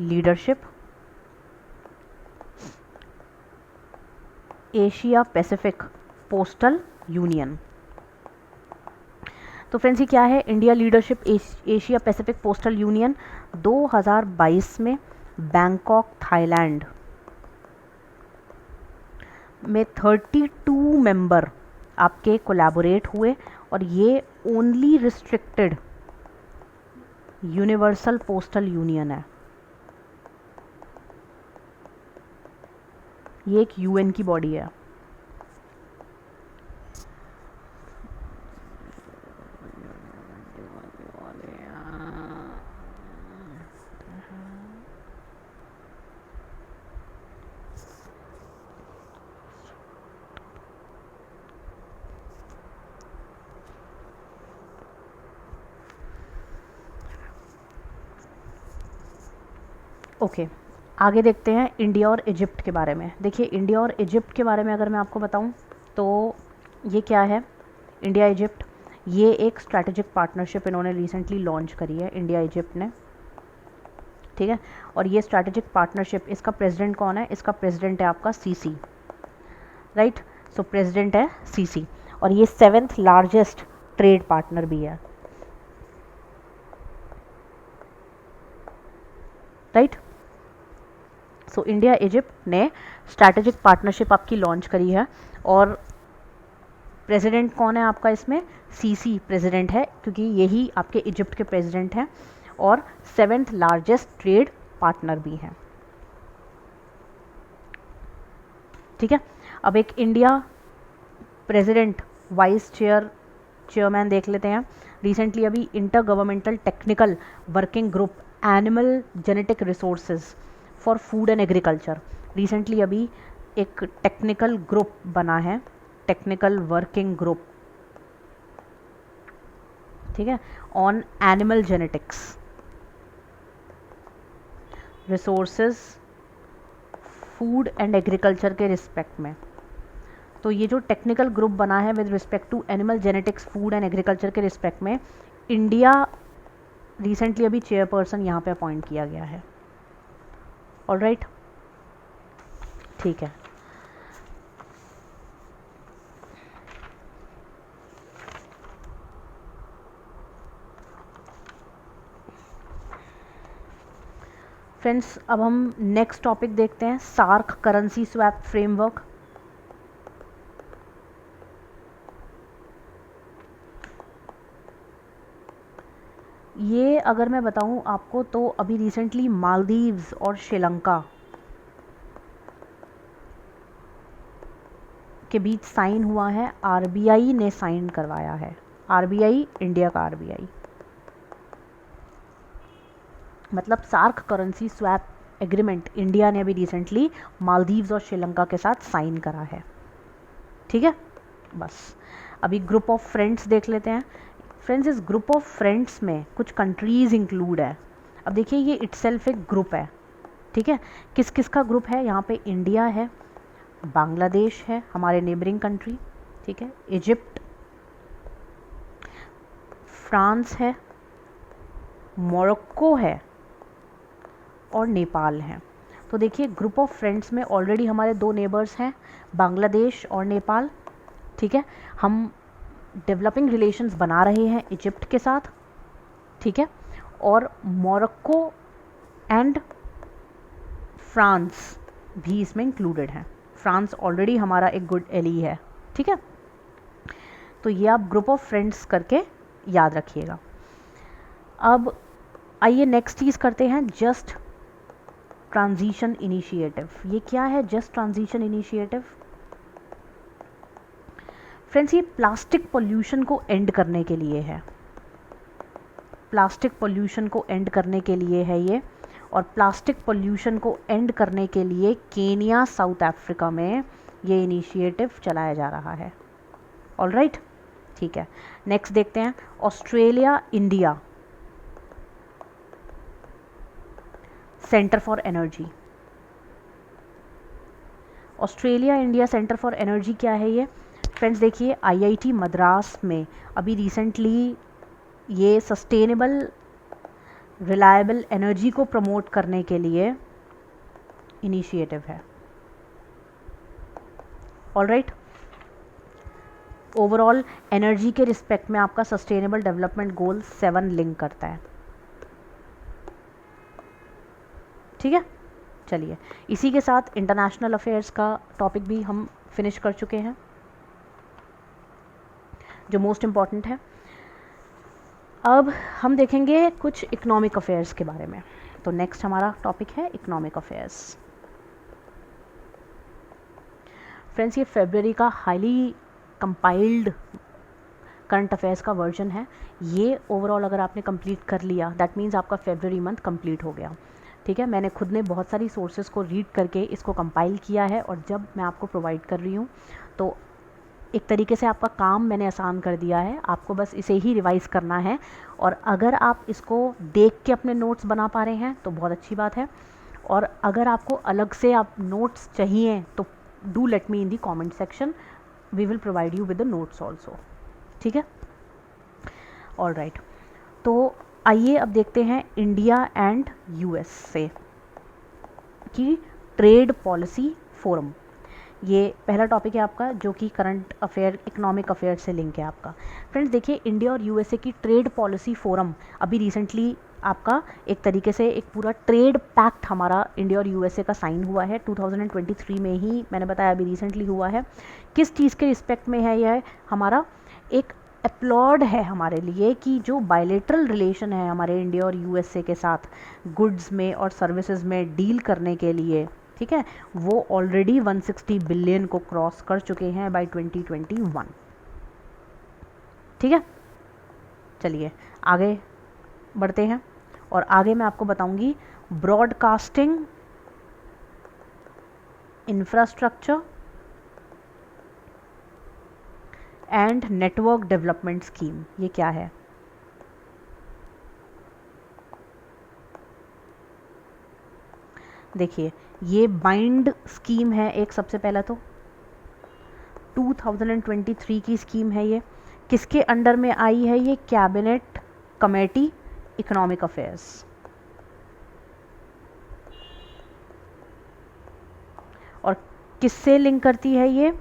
leadership Asia Pacific postal union. तो फ्रेंड्स ये क्या है? India leadership Asia Pacific postal union 2022 में बैंकॉक थाईलैंड में 32 मेंबर आपके कोलैबोरेट हुए, और ये only restricted universal postal union है। ये एक UN की बॉडी है। ओके, आगे देखते हैं इंडिया और इजिप्ट के बारे में। देखिए इंडिया और इजिप्ट के बारे में अगर मैं आपको बताऊं तो ये क्या है? इंडिया इजिप्ट ये एक स्ट्रैटेजिक पार्टनरशिप इन्होंने रिसेंटली लॉन्च करी है इंडिया इजिप्ट ने, ठीक है। और ये स्ट्रैटेजिक पार्टनरशिप, इसका प्रेसिडेंट कौन है? इसका प्रेसिडेंट है आपका सीसी, राइट। सो प्रेसिडेंट है सीसी, और ये 7th लार्जेस्ट ट्रेड पार्टनर भी है, राइट। सो इंडिया इजिप्ट ने स्ट्रैटेजिक पार्टनरशिप आपकी लॉन्च करी है, और प्रेसिडेंट कौन है आपका इसमें? सीसी प्रेसिडेंट है, क्योंकि यही आपके इजिप्ट के प्रेसिडेंट हैं, और 7th लार्जेस्ट ट्रेड पार्टनर भी हैं, ठीक है। अब एक इंडिया प्रेसिडेंट वाइस चेयरमैन देख लेते हैं। रिसेंटली अभी inter governmental technical working group animal genetic resources for food and agriculture, recently अभी एक टेक्निकल ग्रुप बना है, टेक्निकल वर्किंग ग्रुप, ठीक है, on animal genetics resources food and agriculture के रिस्पेक्ट में। तो ये जो टेक्निकल ग्रुप बना है with respect to animal genetics food and agriculture के रिस्पेक्ट में, इंडिया रिसेंटली अभी चेयरपर्सन यहाँ पे अपॉइंट किया गया है, ऑलराइट, ठीक है। फ्रेंड्स अब हम नेक्स्ट टॉपिक देखते हैं, सार्क करेंसी स्वैप फ्रेमवर्क। ये अगर मैं बताऊं आपको तो अभी रिसेंटली मालदीव्स और श्रीलंका के बीच साइन हुआ है, आरबीआई ने साइन करवाया है। आरबीआई, इंडिया का आरबीआई, मतलब SAARC currency swap agreement India ने अभी रिसेंटली मालदीव्स और श्रीलंका के साथ साइन करा है। ठीक है, बस अभी ग्रुप ऑफ फ्रेंड्स देख लेते हैं। फ्रेंड्स, इस ग्रुप ऑफ फ्रेंड्स में कुछ कंट्रीज़ इंक्लूड है। अब देखिए ये इटसेल्फ एक ग्रुप है। ठीक है, किस किस का ग्रुप है? यहाँ पे इंडिया है, बांग्लादेश है हमारे नेबरिंग कंट्री, ठीक है, इजिप्ट, फ्रांस है, मोरक्को है और नेपाल है। तो देखिए ग्रुप ऑफ फ्रेंड्स में ऑलरेडी हमारे दो नेबर्स हैं, बांग्लादेश और नेपाल। ठीक है, हम डेवलपिंग रिलेशंस बना रहे हैं इजिप्ट के साथ। ठीक है, और मोरक्को एंड फ्रांस भी इसमें इंक्लूडेड हैं। फ्रांस ऑलरेडी हमारा एक गुड एली है। ठीक है, तो ये आप ग्रुप ऑफ फ्रेंड्स करके याद रखिएगा। अब आइए नेक्स्ट चीज़ करते हैं, जस्ट ट्रांजिशन इनिशिएटिव। ये क्या है जस्ट ट्रांजिशन इनिशिएटिव? फ्रेंड्स, ये प्लास्टिक पोल्यूशन को एंड करने के लिए है। प्लास्टिक पोल्यूशन को एंड करने के लिए है ये, और प्लास्टिक पोल्यूशन को एंड करने के लिए केनिया, साउथ अफ्रीका में ये इनिशिएटिव चलाया जा रहा है। ऑलराइट, ठीक है, नेक्स्ट देखते हैं, Australia India centre for energy. Australia India centre for energy क्या है ये? फ्रेंड्स देखिए, आईआईटी मद्रास में अभी रिसेंटली ये सस्टेनेबल रिलायबल एनर्जी को प्रमोट करने के लिए इनिशिएटिव है। ऑलराइट, ओवरऑल एनर्जी के रिस्पेक्ट में आपका सस्टेनेबल डेवलपमेंट गोल 7 लिंक करता है। ठीक है, चलिए इसी के साथ इंटरनेशनल अफेयर्स का टॉपिक भी हम फिनिश कर चुके हैं, जो मोस्ट इम्पॉर्टेंट है। अब हम देखेंगे कुछ इकोनॉमिक अफेयर्स के बारे में। तो नेक्स्ट हमारा टॉपिक है इकोनॉमिक अफेयर्स। फ्रेंड्स, ये फरवरी का हाईली कंपाइल्ड करंट अफेयर्स का वर्जन है। ये ओवरऑल अगर आपने कंप्लीट कर लिया, दैट मीन्स आपका फरवरी मंथ कंप्लीट हो गया। ठीक है, मैंने खुद ने बहुत सारी सोर्सेज को रीड करके इसको कंपाइल किया है, और जब मैं आपको प्रोवाइड कर रही हूँ तो एक तरीके से आपका काम मैंने आसान कर दिया है। आपको बस इसे ही रिवाइज़ करना है, और अगर आप इसको देख के अपने नोट्स बना पा रहे हैं तो बहुत अच्छी बात है, और अगर आपको अलग से आप नोट्स चाहिए तो do let me in the comment section, we will provide you with the notes also. ठीक है, ऑलराइट, तो आइए अब देखते हैं इंडिया एंड यूएसए की ट्रेड पॉलिसी फोरम। ये पहला टॉपिक है आपका, जो कि करंट अफेयर इकोनॉमिक अफेयर से लिंक है आपका। फ्रेंड्स देखिए, इंडिया और यूएसए की ट्रेड पॉलिसी फोरम अभी रिसेंटली आपका एक तरीके से एक पूरा ट्रेड पैक्ट हमारा इंडिया और यूएसए का साइन हुआ है 2023 में ही, मैंने बताया अभी रिसेंटली हुआ है। किस चीज़ के रिस्पेक्ट में है यह? हमारा एक अपलॉड है हमारे लिए कि जो बायलेटरल रिलेशन है हमारे इंडिया और यूएसए के साथ गुड्स में और सर्विसेज में डील करने के लिए, ठीक है, वो ऑलरेडी 160 बिलियन को क्रॉस कर चुके हैं बाय 2021। ठीक है, चलिए आगे बढ़ते हैं, और आगे मैं आपको बताऊंगी broadcasting infrastructure and network development scheme. ये क्या है? देखिए, ये बाइंड स्कीम है एक, सबसे पहला तो 2023 की स्कीम है ये। किसके अंडर में आई है ये? Cabinet committee economic affairs. और किससे लिंक करती है ये?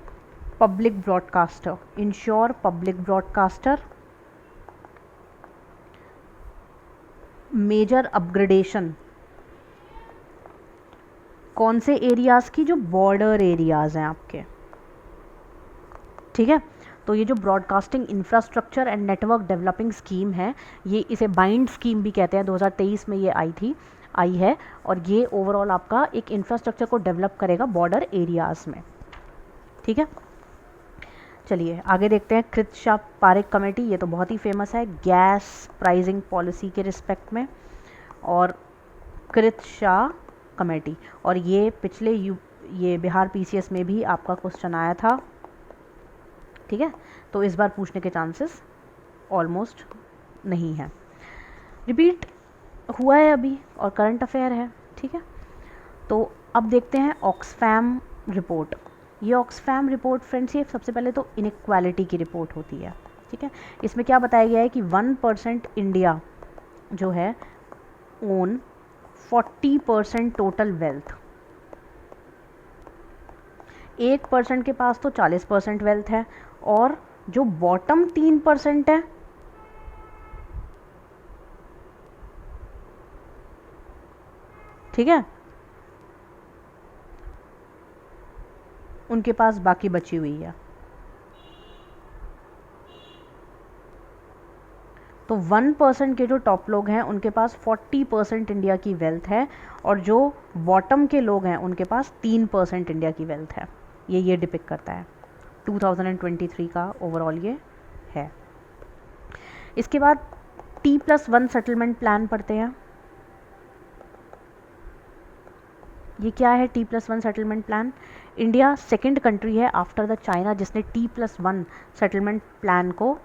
Public broadcaster, ensure public broadcaster major upgradation कौन से एरियाज़ की? जो बॉर्डर एरियाज़ हैं आपके, ठीक है। तो ये जो broadcasting infrastructure and network developing scheme है, ये इसे बाइंड स्कीम भी कहते हैं, 2023 में ये आई है, और ये ओवरऑल आपका एक इंफ्रास्ट्रक्चर को डेवलप करेगा बॉर्डर एरियाज़ में, ठीक है। चलिए आगे देखते हैं। कृत शाह पारेख कमेटी, ये तो बहुत ही फेमस है गैस प्राइसिंग पॉलिसी के रिस्पेक्ट में, और कृत शाह कमेटी, और ये पिछले ये बिहार पीसीएस में भी आपका क्वेश्चन आया था, ठीक है। तो इस बार पूछने के चांसेस ऑलमोस्ट नहीं है, रिपीट हुआ है अभी और करंट अफेयर है, ठीक है। तो अब देखते हैं ऑक्सफैम रिपोर्ट। ये ऑक्सफैम रिपोर्ट फ्रेंड्स, ये सबसे पहले तो इनइक्वालिटी की रिपोर्ट होती है, ठीक है। इसमें क्या बताया गया है कि 1% इंडिया जो है ओन 40% टोटल वेल्थ, 1% के पास तो 40% वेल्थ है, और जो बॉटम 3% है, ठीक है, उनके पास बाकी बची हुई है। तो 1% के जो टॉप लोग हैं उनके पास 40% इंडिया की वेल्थ है, और जो बॉटम के लोग हैं उनके पास 3% इंडिया की वेल्थ है। ये डिपिक्ट करता है 2023 का ओवरऑल ये है। इसके बाद T+1 सेटलमेंट प्लान पढ़ते हैं। ये क्या है T+1 settlement plan? India second country है आफ्टर द चाइना जिसने T+1 सेटलमेंट प्लान को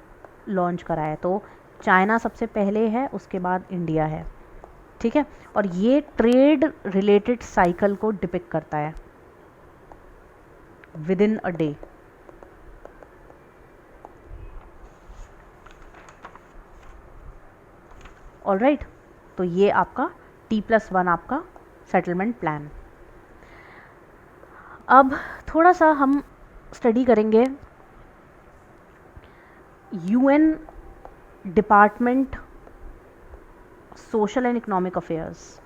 लॉन्च करा है। तो चाइना सबसे पहले है, उसके बाद इंडिया है, ठीक है। और ये ट्रेड रिलेटेड साइकिल को डिपिक्ट करता है with in a day. Alright, तो ये आपका T+1 आपका सेटलमेंट प्लान। अब थोड़ा सा हम स्टडी करेंगे UN department social and economic affairs.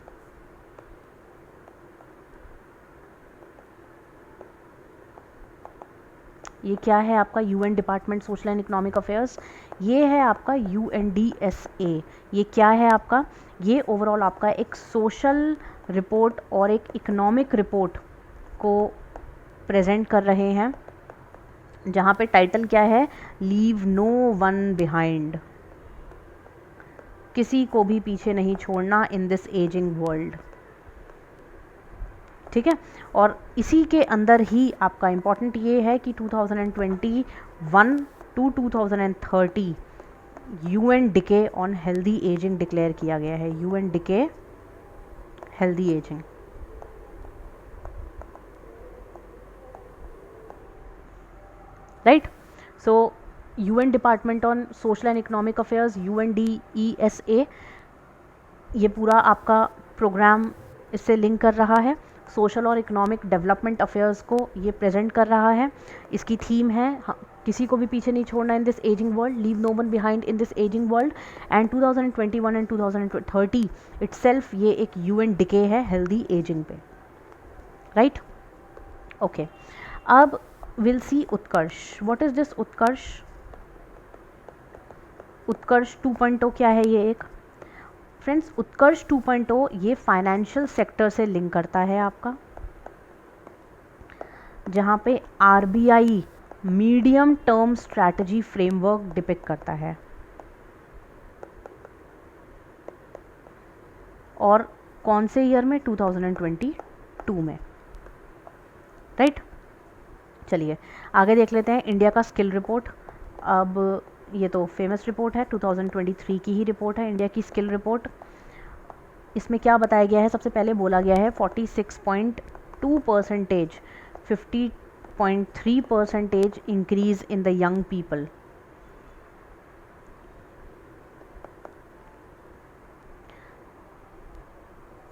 ये क्या है आपका UN department social and economic affairs? ये है आपका UNDSA। ये क्या है आपका? ये ओवरऑल आपका एक सोशल रिपोर्ट और एक इकोनॉमिक रिपोर्ट को प्रेजेंट कर रहे हैं, जहाँ पे टाइटल क्या है? लीव नो वन बिहाइंड, किसी को भी पीछे नहीं छोड़ना इन दिस एजिंग वर्ल्ड, ठीक है। और इसी के अंदर ही आपका इम्पॉर्टेंट ये है कि 2021 to 2030 UN decade on healthy ageing declare किया गया है। UN decade healthy ageing, right. So UN department on social and economic affairs, UNDESA, ये पूरा आपका प्रोग्राम इससे लिंक कर रहा है। सोशल और इकोनॉमिक डेवलपमेंट अफेयर्स को ये प्रेजेंट कर रहा है। इसकी थीम है किसी को भी पीछे नहीं छोड़ना in this ageing world, leave no one behind in this ageing world. And 2021 and 2030 itself ये एक UN डिके है हेल्दी एजिंग पे, राइट। ओके, अब will see Utkarsh. What is this Utkarsh? Utkarsh 2.0 क्या है ये? एक फ्रेंड्स, उत्कर्ष 2.0 ये फाइनेंशियल सेक्टर से लिंक करता है आपका, जहाँ पे RBI medium term strategy framework depict करता है, और कौन से ईयर में? 2022 में, राइट। चलिए आगे देख लेते हैं इंडिया का स्किल रिपोर्ट। अब ये तो फेमस रिपोर्ट है, 2023 की ही रिपोर्ट है इंडिया की स्किल रिपोर्ट। इसमें क्या बताया गया है? सबसे पहले बोला गया है 46.2%, 50.3% increase in the young people,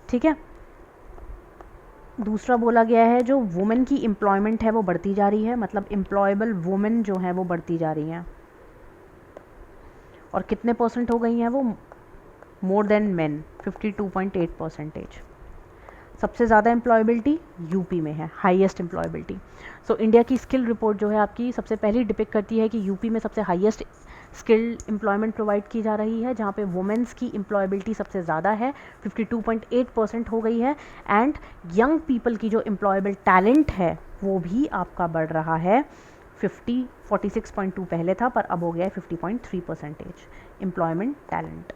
ठीक है। दूसरा बोला गया है जो वुमेन की एम्प्लॉयमेंट है वो बढ़ती जा रही है, मतलब एम्प्लॉयबल वुमेन जो है वो बढ़ती जा रही हैं, और कितने परसेंट हो गई हैं वो? More than main, 52.8%। सबसे ज़्यादा एम्प्लॉयबिलिटी यूपी में है, हाईएस्ट एम्प्लॉयबिलिटी। सो इंडिया की स्किल रिपोर्ट जो है आपकी सबसे पहली डिपिक्ट करती है कि यूपी में सबसे हाईएस्ट स्किल्ड एम्प्लॉयमेंट प्रोवाइड की जा रही है, जहाँ पे वुमेंस की एम्प्लॉयबिलिटी सबसे ज़्यादा है, 52.8% हो गई है। एंड यंग पीपल की जो एम्प्लॉयबल टैलेंट है वो भी आपका बढ़ रहा है, 46.2 पहले था पर अब हो गया है 50.3% एम्प्लॉयमेंट टैलेंट।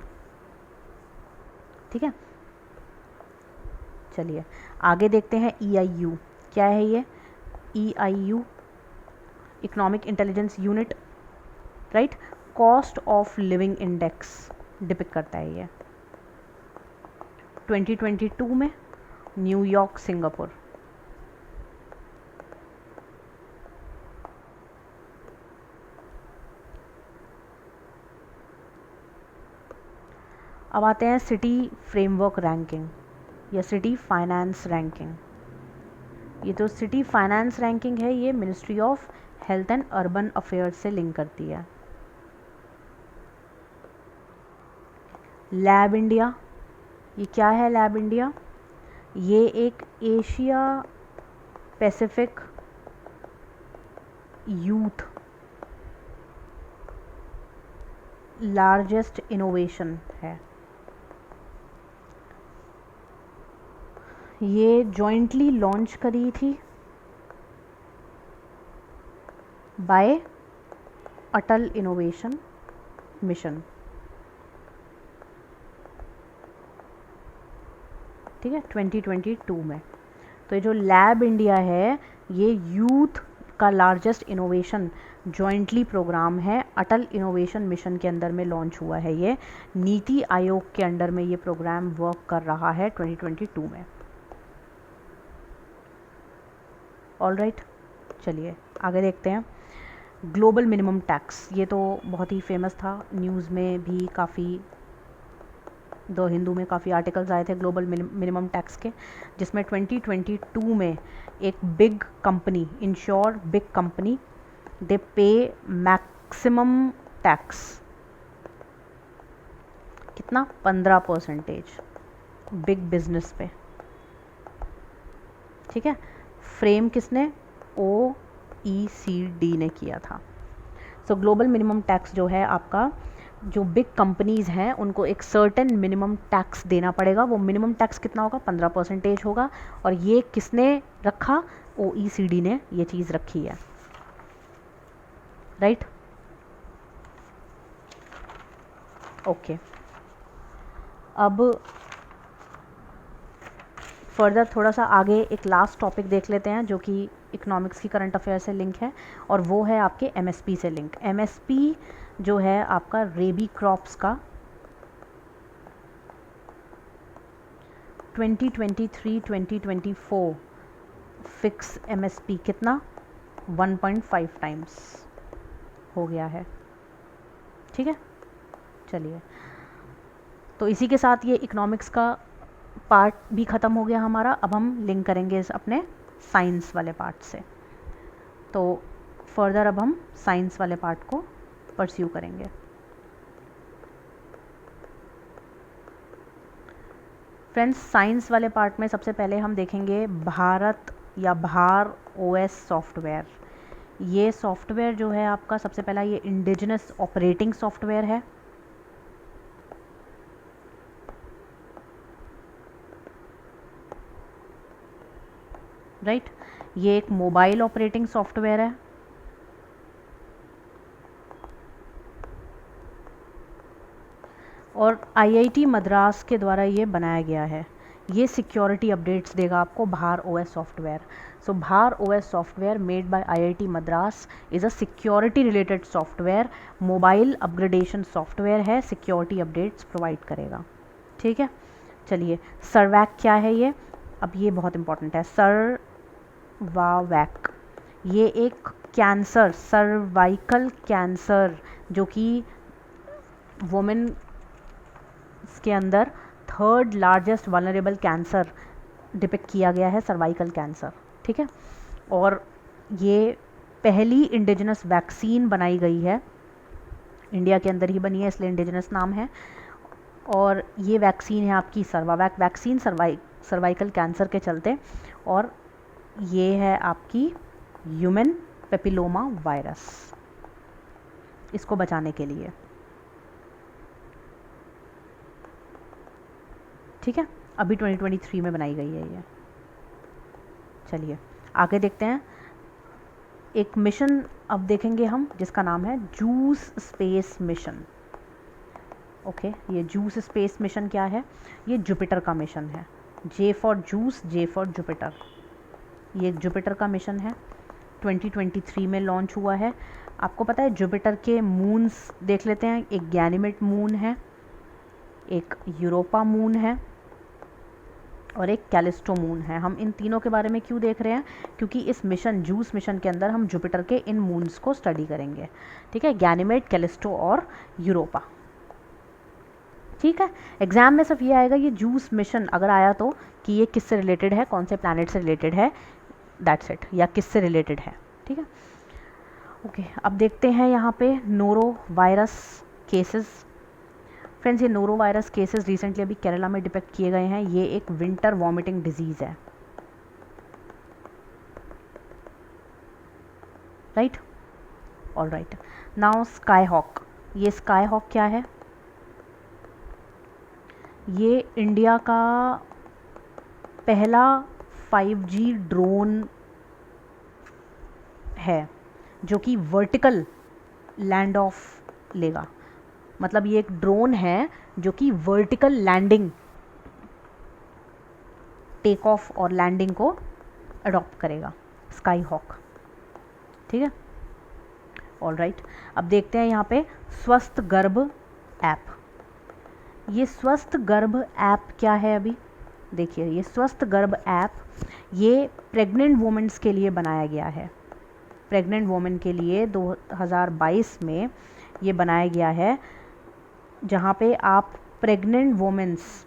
ठीक है, चलिए आगे देखते हैं EIU। क्या है ये EIU? Economic intelligence unit, right. Cost of living index depict करता है ये 2022 में न्यूयॉर्क, सिंगापुर। अब आते हैं सिटी फ्रेमवर्क रैंकिंग या सिटी फाइनेंस रैंकिंग। ये जो सिटी फाइनेंस रैंकिंग है ये ministry of health and urban affairs से लिंक करती है। लैब इंडिया, ये क्या है लैब इंडिया? ये एक Asia Pacific youth largest innovation है। ये जॉइंटली लॉन्च करी थी बाय अटल इनोवेशन मिशन। ठीक है, 2022 में। तो ये जो लैब इंडिया है ये यूथ का लार्जेस्ट इनोवेशन जॉइंटली प्रोग्राम है, अटल इनोवेशन मिशन के अंदर में लॉन्च हुआ है। ये नीति आयोग के अंडर में ये प्रोग्राम वर्क कर रहा है 2022 में। ऑल राइट, चलिए आगे देखते हैं। ग्लोबल मिनिमम टैक्स, ये तो बहुत ही फेमस था, न्यूज़ में भी काफ़ी, द हिंदू में काफ़ी आर्टिकल्स आए थे ग्लोबल मिनिमम टैक्स के, जिसमें 2022 में एक big company, insure big company, they pay maximum tax कितना, 15% बिग बिजनेस पे। ठीक है, फ्रेम किसने? OECD ने किया था। सो ग्लोबल मिनिमम टैक्स जो है आपका, जो बिग कंपनीज़ हैं उनको एक सर्टेन मिनिमम टैक्स देना पड़ेगा। वो मिनिमम टैक्स कितना होगा? 15% होगा। और ये किसने रखा? OECD ने ये चीज़ रखी है, राइट। ओके, अब फर्दर थोड़ा सा आगे एक लास्ट टॉपिक देख लेते हैं जो कि इकोनॉमिक्स की करंट अफेयर से लिंक है, और वो है आपके MSP से लिंक। MSP जो है आपका रेबी क्रॉप्स का 2023-2024 फिक्स MSP कितना, 1.5 टाइम्स हो गया है। ठीक है, चलिए तो इसी के साथ ये इकोनॉमिक्स का पार्ट भी ख़त्म हो गया हमारा। अब हम लिंक करेंगे इस अपने साइंस वाले पार्ट से। तो फर्दर अब हम साइंस वाले पार्ट को परस्यू करेंगे। फ्रेंड्स, साइंस वाले पार्ट में सबसे पहले हम देखेंगे भारत या भार OS सॉफ्टवेयर। ये सॉफ्टवेयर जो है आपका, सबसे पहला ये इंडिजिनस ऑपरेटिंग सॉफ्टवेयर है। राइट, ये एक मोबाइल ऑपरेटिंग सॉफ्टवेयर है। और IIT मद्रास के द्वारा ये बनाया गया है। ये सिक्योरिटी अपडेट्स देगा आपको, भार OS सॉफ्टवेयर। सो भार OS software made by IIT Madras is a security related software, mobile upgradation software है, सिक्योरिटी अपडेट्स प्रोवाइड करेगा। ठीक है, चलिए सर्वैक क्या है ये? अब ये बहुत इंपॉर्टेंट है। सर्वावैक, ये एक कैंसर, सर्वाइकल कैंसर, जो कि वुमेन के अंदर third largest vulnerable cancer depict किया गया है, सर्वाइकल कैंसर। ठीक है, और ये पहली इंडिजिनस वैक्सीन बनाई गई है, इंडिया के अंदर ही बनी है इसलिए इंडिजिनस नाम है। और ये वैक्सीन है आपकी सर्वावैक वैक्सीन। सर्वाइकल कैंसर के चलते, और ये है आपकी ह्यूमन पेपिलोमा वायरस, इसको बचाने के लिए। ठीक है, अभी 2023 में बनाई गई है ये। चलिए आगे देखते हैं। एक मिशन अब देखेंगे हम जिसका नाम है जूस स्पेस मिशन। ओके, ये जूस स्पेस मिशन क्या है? ये जुपिटर का मिशन है। J for juice, J for Jupiter. ये जुपिटर का मिशन है, 2023 में लॉन्च हुआ है। आपको पता है जुपिटर के मून्स देख लेते हैं। एक गैनीमेड मून है, एक यूरोपा मून है और एक कैलिस्टो मून है। हम इन तीनों के बारे में क्यों देख रहे हैं? क्योंकि इस मिशन जूस मिशन के अंदर हम जुपिटर के इन मून्स को स्टडी करेंगे। ठीक है, गैनीमेड, कैलिस्टो और यूरोपा। ठीक है, एग्जाम में सिर्फ ये आएगा ये जूस मिशन अगर आया तो कि ये किससे रिलेटेड है, कौन से प्लैनेट से रिलेटेड है, दैट्स इट, या किससे रिलेटेड है। ठीक है, ओके, अब देखते हैं यहाँ पे नोरो वायरस केसेस। फ्रेंड्स, ये नोरो वायरस केसेस रिसेंटली अभी केरला में डिटेक्ट किए गए हैं। ये एक विंटर वॉमिटिंग डिजीज़ है, right? All right, now sky hawk. ये स्काई हॉक क्या है? ये इंडिया का पहला 5G ड्रोन है जो कि वर्टिकल लैंड ऑफ लेगा। मतलब ये एक ड्रोन है जो कि वर्टिकल लैंडिंग, टेक ऑफ और लैंडिंग को अडॉप्ट करेगा, स्काई हॉक। ठीक है, ऑल राइट, अब देखते हैं यहाँ पे स्वस्थ गर्भ ऐप। ये स्वस्थ गर्भ ऐप क्या है? अभी देखिए, ये स्वस्थ गर्भ ऐप ये प्रेग्नेंट वुमेन्स के लिए बनाया गया है। प्रेग्नेंट वुमेन के लिए 2022 में ये बनाया गया है, जहाँ पे आप प्रेग्नेंट वुमेन्स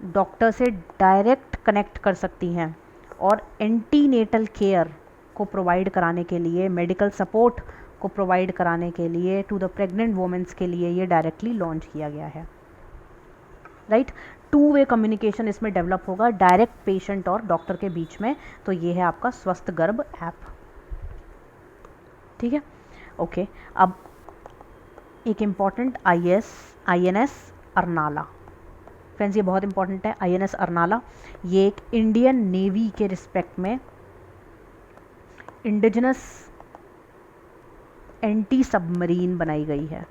डॉक्टर से डायरेक्ट कनेक्ट कर सकती हैं और एंटीनेटल केयर को प्रोवाइड कराने के लिए, मेडिकल सपोर्ट को प्रोवाइड कराने के लिए टू द प्रेग्नेंट वुमेन्स के लिए ये डायरेक्टली लॉन्च किया गया है। राइट, टू वे कम्युनिकेशन इसमें डेवलप होगा डायरेक्ट पेशेंट और डॉक्टर के बीच में। तो ये है आपका स्वस्थ गर्भ ऐप। ठीक है, ओके, अब एक इम्पॉर्टेंट INS अरनाला। फ्रेंड्स, ये बहुत इंपॉर्टेंट है। INS अरनाला ये एक इंडियन नेवी के रिस्पेक्ट में इंडिजिनस एंटी सबमरीन बनाई गई है।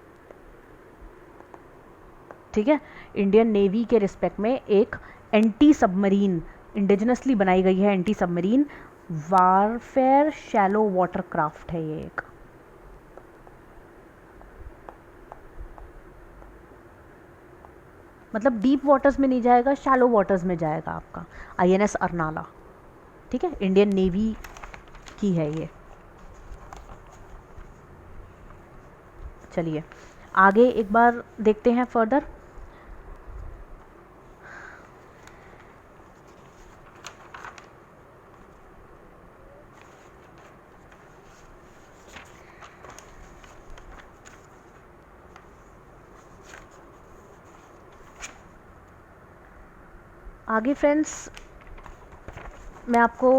ठीक है, इंडियन नेवी के रिस्पेक्ट में एक एंटी सबमरीन इंडिजिनसली बनाई गई है, anti submarine warfare shallow water craft है ये एक। मतलब डीप वाटर्स में नहीं जाएगा, शैलो वाटर्स में जाएगा आपका INS अरनाला। ठीक है, इंडियन नेवी की है ये। चलिए आगे एक बार देखते हैं फर्दर। आगे फ्रेंड्स मैं आपको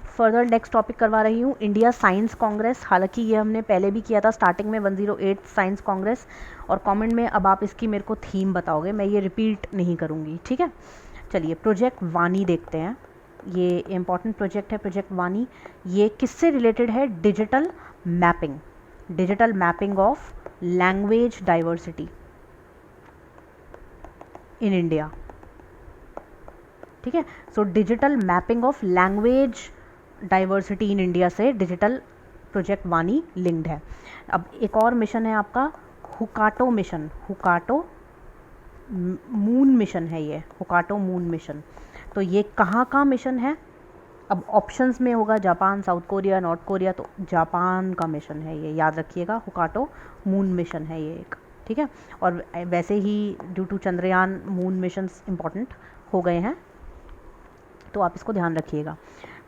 फर्दर नेक्स्ट टॉपिक करवा रही हूँ, इंडिया साइंस कांग्रेस। हालांकि ये हमने पहले भी किया था स्टार्टिंग में 108 साइंस कांग्रेस, और कमेंट में अब आप इसकी मेरे को थीम बताओगे, मैं ये रिपीट नहीं करूँगी। ठीक है, चलिए प्रोजेक्ट वानी देखते हैं। ये इम्पॉर्टेंट प्रोजेक्ट है प्रोजेक्ट वानी। ये किससे रिलेटेड है? Digital mapping, digital mapping of language diversity in India. ठीक है, so digital mapping of language diversity in India से डिजिटल प्रोजेक्ट वानी लिंक्ड है। अब एक और मिशन है आपका हुकाटो मिशन, हुकाटो मून मिशन है ये, हुकाटो मून मिशन। तो ये कहाँ का मिशन है? अब ऑप्शंस में होगा Japan, south Korea, north Korea, तो जापान का मिशन है ये, याद रखिएगा, हुकाटो मून मिशन है ये एक। ठीक है, और वैसे ही due to Chandrayaan moon missions important हो गए हैं, तो आप इसको ध्यान रखिएगा।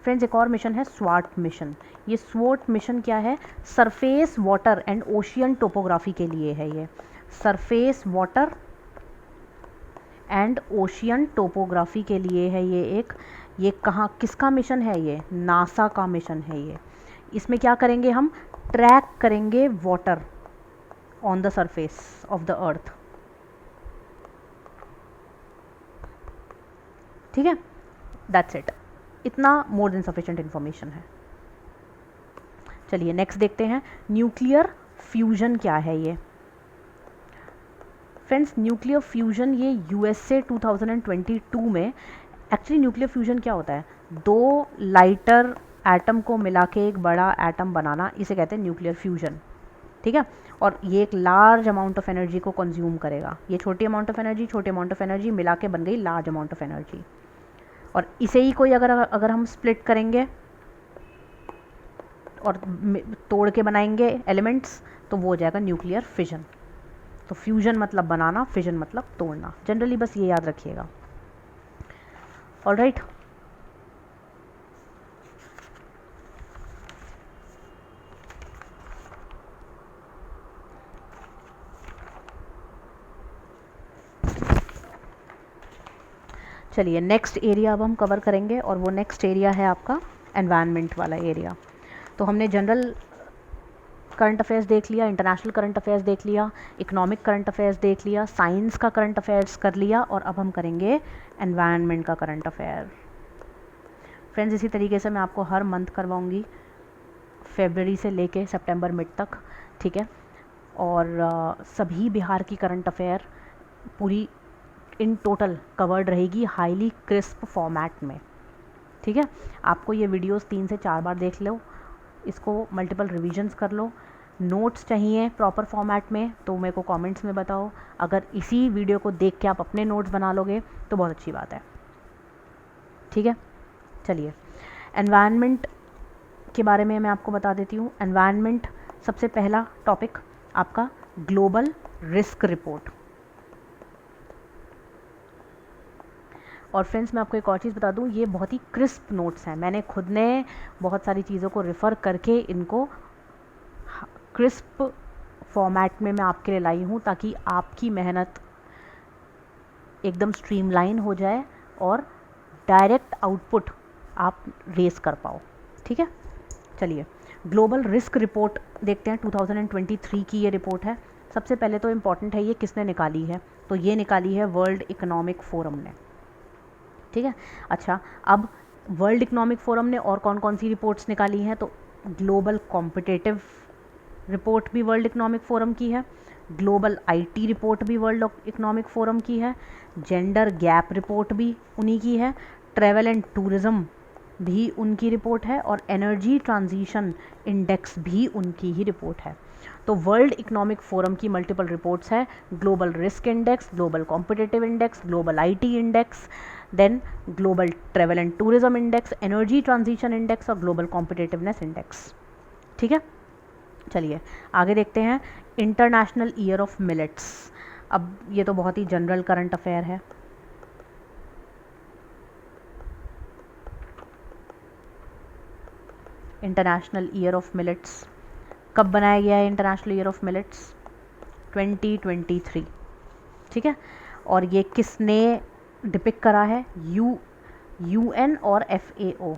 फ्रेंड्स, एक और मिशन है स्वाट मिशन। ये स्वाट मिशन क्या है? Surface water and ocean topography के लिए है ये। Surface water and ocean topography के लिए है ये एक, ये कहाँ किसका मिशन है, ये नासा का मिशन है ये। इसमें क्या करेंगे हम, ट्रैक करेंगे water on the surface of the earth, ठीक है, दैट्स इट, इतना मोर देन सफिशिएंट इन्फॉर्मेशन है। चलिए नेक्स्ट देखते हैं, न्यूक्लियर फ्यूजन क्या है ये। फ्रेंड्स न्यूक्लियर फ्यूजन ये यूएसए 2022 में, एक्चुअली न्यूक्लियर फ्यूजन क्या होता है, दो लाइटर एटम को मिला के एक बड़ा एटम बनाना, इसे कहते हैं न्यूक्लियर फ्यूजन, ठीक है। और ये एक लार्ज अमाउंट ऑफ एनर्जी को कंज्यूम करेगा, ये छोटी अमाउंट ऑफ एनर्जी मिला के बन गई लार्ज अमाउंट ऑफ एनर्जी। और इसे ही कोई अगर हम स्प्लिट करेंगे और तोड़ के बनाएंगे एलिमेंट्स, तो वो हो जाएगा न्यूक्लियर फिजन। तो फ्यूजन मतलब बनाना, फिजन मतलब तोड़ना, जनरली बस ये याद रखिएगा। ऑलराइट, चलिए नेक्स्ट एरिया अब हम कवर करेंगे, और वो नेक्स्ट एरिया है आपका एनवायरनमेंट वाला एरिया। तो हमने जनरल करंट अफेयर्स देख लिया, इंटरनेशनल करंट अफेयर्स देख लिया, इकोनॉमिक करंट अफेयर्स देख लिया, साइंस का करंट अफेयर्स कर लिया, और अब हम करेंगे एनवायरनमेंट का करंट अफेयर। फ्रेंड्स इसी तरीके से मैं आपको हर मंथ करवाऊंगी, फरवरी से लेके सितंबर मिड तक, ठीक है। और सभी बिहार की करंट अफेयर पूरी इन टोटल कवर्ड रहेगी हाईली क्रिस्प फॉर्मेट में, ठीक है। आपको ये वीडियोस 3 से 4 बार देख लो, इसको मल्टीपल रिविजन्स कर लो। नोट्स चाहिए प्रॉपर फॉर्मेट में तो मेरे को कमेंट्स में बताओ, अगर इसी वीडियो को देख के आप अपने नोट्स बना लोगे तो बहुत अच्छी बात है, ठीक है। चलिए एनवायरनमेंट के बारे में मैं आपको बता देती हूँ। एनवायरनमेंट सबसे पहला टॉपिक आपका ग्लोबल रिस्क रिपोर्ट। और फ्रेंड्स मैं आपको एक और चीज़ बता दूं, ये बहुत ही क्रिस्प नोट्स हैं, मैंने खुद ने बहुत सारी चीज़ों को रेफ़र करके इनको क्रिस्प फॉर्मेट में मैं आपके लिए लाई हूँ, ताकि आपकी मेहनत एकदम स्ट्रीमलाइन हो जाए और डायरेक्ट आउटपुट आप रेस कर पाओ, ठीक है। चलिए ग्लोबल रिस्क रिपोर्ट देखते हैं, 2023 की ये रिपोर्ट है। सबसे पहले तो इम्पॉर्टेंट है ये किसने निकाली है, तो ये निकाली है वर्ल्ड इकोनॉमिक फोरम ने, ठीक है। अच्छा, अब वर्ल्ड इकोनॉमिक फोरम ने और कौन कौन सी रिपोर्ट्स निकाली हैं, तो ग्लोबल कॉम्पिटिटिव रिपोर्ट भी वर्ल्ड इकोनॉमिक फोरम की है, ग्लोबल आईटी रिपोर्ट भी वर्ल्ड इकोनॉमिक फोरम की है, जेंडर गैप रिपोर्ट भी उन्हीं की है, ट्रैवल एंड टूरिज़्म भी उनकी रिपोर्ट है, और एनर्जी ट्रांजिशन इंडेक्स भी उनकी ही रिपोर्ट है। तो वर्ल्ड इकोनॉमिक फोरम की मल्टीपल रिपोर्ट्स है, global risk index, global competitive index, global IT index, then global travel and tourism index, energy transition index और ग्लोबल कॉम्पिटिटिवनेस इंडेक्स, ठीक है। चलिए आगे देखते हैं, इंटरनेशनल ईयर ऑफ मिलेट्स। अब ये तो बहुत ही जनरल करंट अफेयर है, इंटरनेशनल ईयर ऑफ मिलेट्स कब बनाया गया है, इंटरनेशनल ईयर ऑफ मिलेट्स 2023, ठीक है। और ये किसने डिपिक्ट करा है, यूएन और एफएओ।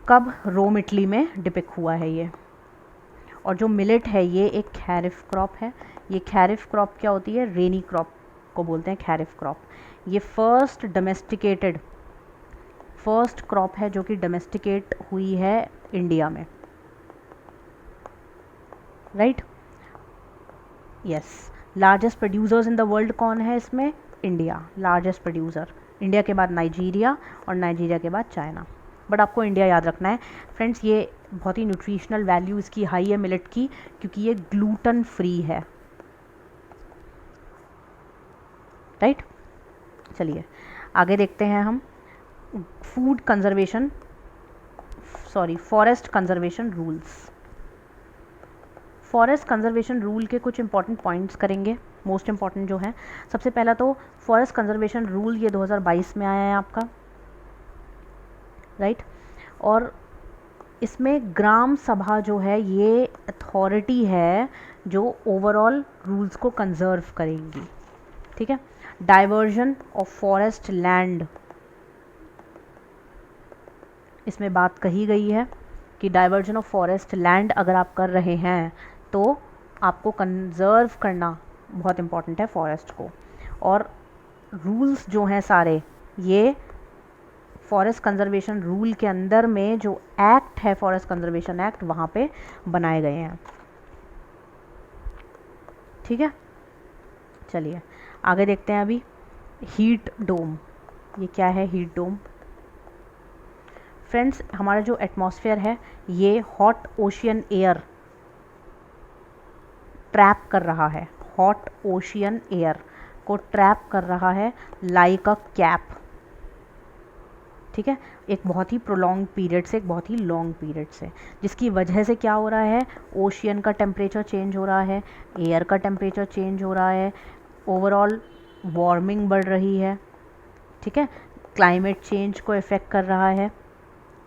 कब, रोम इटली में डिपिक्ट हुआ है ये। और जो मिलेट है ये एक खैरिफ क्रॉप है, ये खैरिफ क्रॉप क्या होती है, रेनी क्रॉप को बोलते हैं खैरिफ क्रॉप। ये फर्स्ट क्रॉप है जो कि डोमेस्टिकेट हुई है इंडिया में, right, yes. Largest producers in the world कौन है इसमें, इंडिया, लार्जेस्ट प्रोड्यूसर। इंडिया के बाद नाइजीरिया और नाइजीरिया के बाद चाइना, बट आपको इंडिया याद रखना है फ्रेंड्स। ये बहुत ही न्यूट्रिशनल वैल्यू इसकी हाई है मिलेट की, क्योंकि ये ग्लूटन फ्री है, राइट। चलिए आगे देखते हैं हम, forest conservation rules. Forest conservation rule के कुछ इंपॉर्टेंट पॉइंट्स करेंगे, मोस्ट इंपॉर्टेंट जो है। सबसे पहला तो फॉरेस्ट कंजर्वेशन रूल ये 2022 में आया है आपका, राइट। और इसमें ग्राम सभा जो है ये अथॉरिटी है जो ओवरऑल रूल्स को कंजर्व करेंगी, ठीक है। डाइवर्जन ऑफ फॉरेस्ट लैंड, इसमें बात कही गई है कि डाइवर्जन ऑफ फॉरेस्ट लैंड अगर आप कर रहे हैं तो आपको कंजर्व करना बहुत इम्पॉर्टेंट है फॉरेस्ट को। और रूल्स जो हैं सारे ये फॉरेस्ट कंजर्वेशन रूल के अंदर में जो एक्ट है फॉरेस्ट कंजर्वेशन एक्ट वहाँ पे बनाए गए हैं। ठीक है, चलिए आगे देखते हैं। अभी हीट डोम, ये क्या है हीट डोम? फ्रेंड्स, हमारा जो एटमॉस्फेयर है ये हॉट ओशियन एयर ट्रैप कर रहा है, हॉट ओशियन एयर को ट्रैप कर रहा है लाइक अ कैप। ठीक है, एक बहुत ही प्रोलॉन्ग पीरियड से, एक बहुत ही लॉन्ग पीरियड से, जिसकी वजह से क्या हो रहा है, ओशियन का टेम्परेचर चेंज हो रहा है, एयर का टेम्परेचर चेंज हो रहा है, ओवरऑल वार्मिंग बढ़ रही है। ठीक है, क्लाइमेट चेंज को इफ़ेक्ट कर रहा है,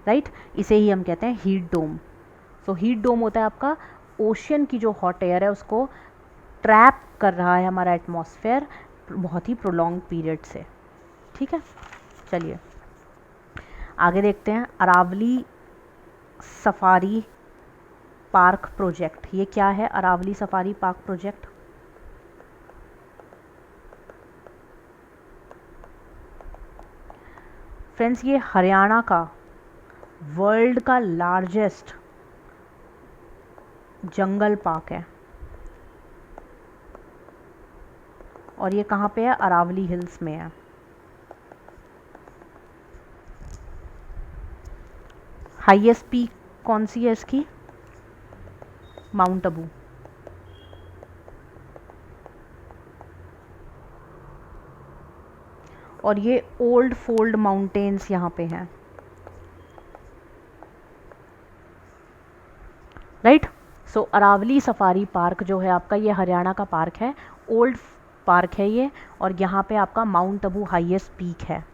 राइट। इसे ही हम कहते हैं heat dome. So heat dome होता है आपका ओशियन की जो हॉट एयर है उसको ट्रैप कर रहा है हमारा एटमॉस्फेयर बहुत ही प्रोलॉन्ग पीरियड से। ठीक है, चलिए आगे देखते हैं। अरावली सफारी पार्क प्रोजेक्ट, ये क्या है Aravalli safari park project? Friends, ये हरियाणा का वर्ल्ड का लार्जेस्ट जंगल पार्क है और ये कहाँ पे है? अरावली हिल्स में है। हाईएस्ट पीक कौन सी है इसकी? माउंट अबू। और ये ओल्ड फोल्ड माउंटेन्स यहाँ पे हैं, राइट। सो अरावली सफारी पार्क जो है आपका, ये हरियाणा का पार्क है, ओल्ड पार्क है ये, और यहाँ पे आपका माउंट अबू हाईएस्ट पीक है।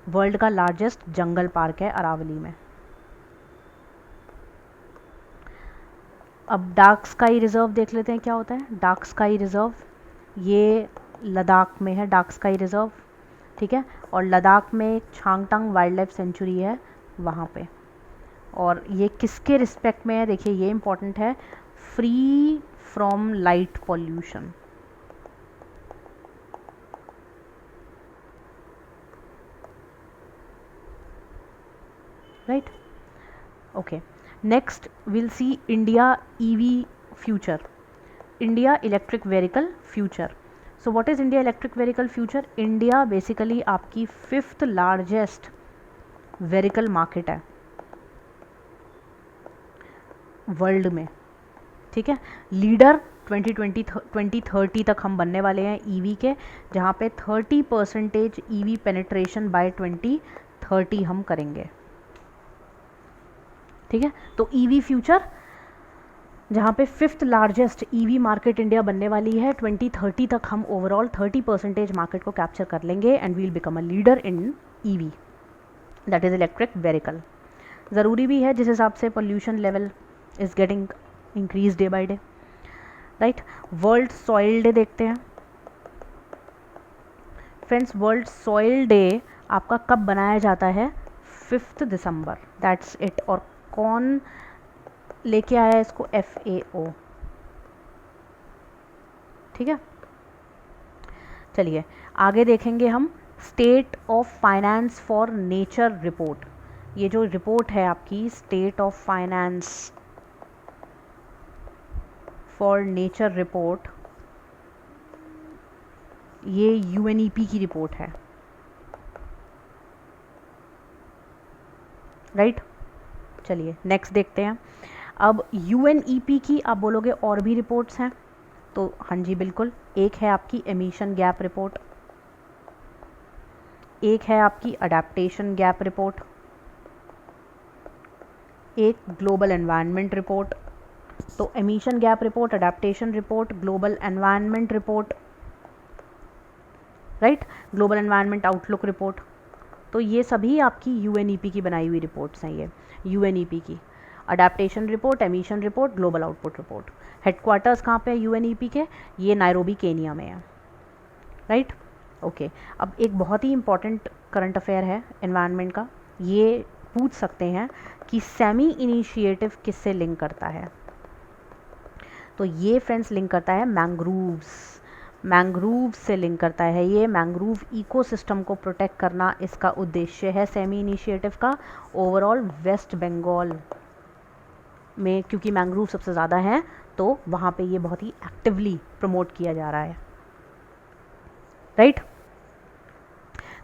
वर्ल्ड का लार्जेस्ट जंगल पार्क है अरावली में। अब डार्क स्काई रिजर्व देख लेते हैं क्या होता है। डार्क स्काई रिजर्व ये लद्दाख में है, डार्क स्काई रिजर्व। ठीक है, और लद्दाख में छांगटांग वाइल्ड लाइफ सेंचुरी है वहाँ पे। और ये किसके रिस्पेक्ट में है? देखिए ये इम्पॉर्टेंट है, free from light pollution. Right, okay. Next will see India EV future, India electric vehicle future. So what is India electric vehicle future? India basically आपकी 5th लार्जेस्ट व्हीकल मार्केट है वर्ल्ड में। ठीक है, लीडर 2030 तक हम बनने वाले हैं ईवी के, जहाँ पे 30% ईवी पेनिट्रेशन बाय 2030 हम करेंगे। ठीक है, तो ईवी फ्यूचर जहाँ पे 5th largest EV market India बनने वाली है, 2030 तक हम ओवरऑल 30% मार्केट को कैप्चर कर लेंगे and will become a leader in EV, that is electric vehicle. ज़रूरी भी है जिस हिसाब से pollution level is getting increase day by day, right. World soil day देखते हैं। फ्रेंड्स, वर्ल्ड सॉइल डे आपका कब बनाया जाता है? 5 दिसंबर, दैट्स इट। और कौन लेके आया इसको? FAO। ठीक है, चलिए आगे देखेंगे हम state of finance for nature report. ये जो रिपोर्ट है आपकी state of finance for nature report, ये UNEP की रिपोर्ट है, राइट। चलिए नेक्स्ट देखते हैं। अब UNEP की आप बोलोगे और भी रिपोर्ट्स हैं, तो हाँ जी बिल्कुल। एक है आपकी एमिशन गैप रिपोर्ट, एक है आपकी अडेप्टेशन गैप रिपोर्ट, एक ग्लोबल एनवायरनमेंट रिपोर्ट। तो emission gap report, adaptation report, global environment report, right, global environment outlook report. तो ये सभी आपकी UNEP की बनाई हुई रिपोर्ट्स हैं। ये UNEP की adaptation report, emission report, global output report. Headquarters कहाँ पे है UNEP के? ये नायरोबी केनिया में है, राइट। ओके, अब एक बहुत ही इम्पॉर्टेंट करंट अफेयर है एनवायरनमेंट का, ये पूछ सकते हैं कि सेमी इनिशिएटिव किससे लिंक करता है। तो ये फ्रेंड्स लिंक करता है मैंग्रूव से लिंक करता है। ये मैंग्रूव इकोसिस्टम को प्रोटेक्ट करना इसका उद्देश्य है सेमी इनिशिएटिव का। ओवरऑल वेस्ट बंगाल में क्योंकि मैंग्रूव सबसे ज़्यादा हैं तो वहाँ पे ये बहुत ही एक्टिवली प्रमोट किया जा रहा है, राइट।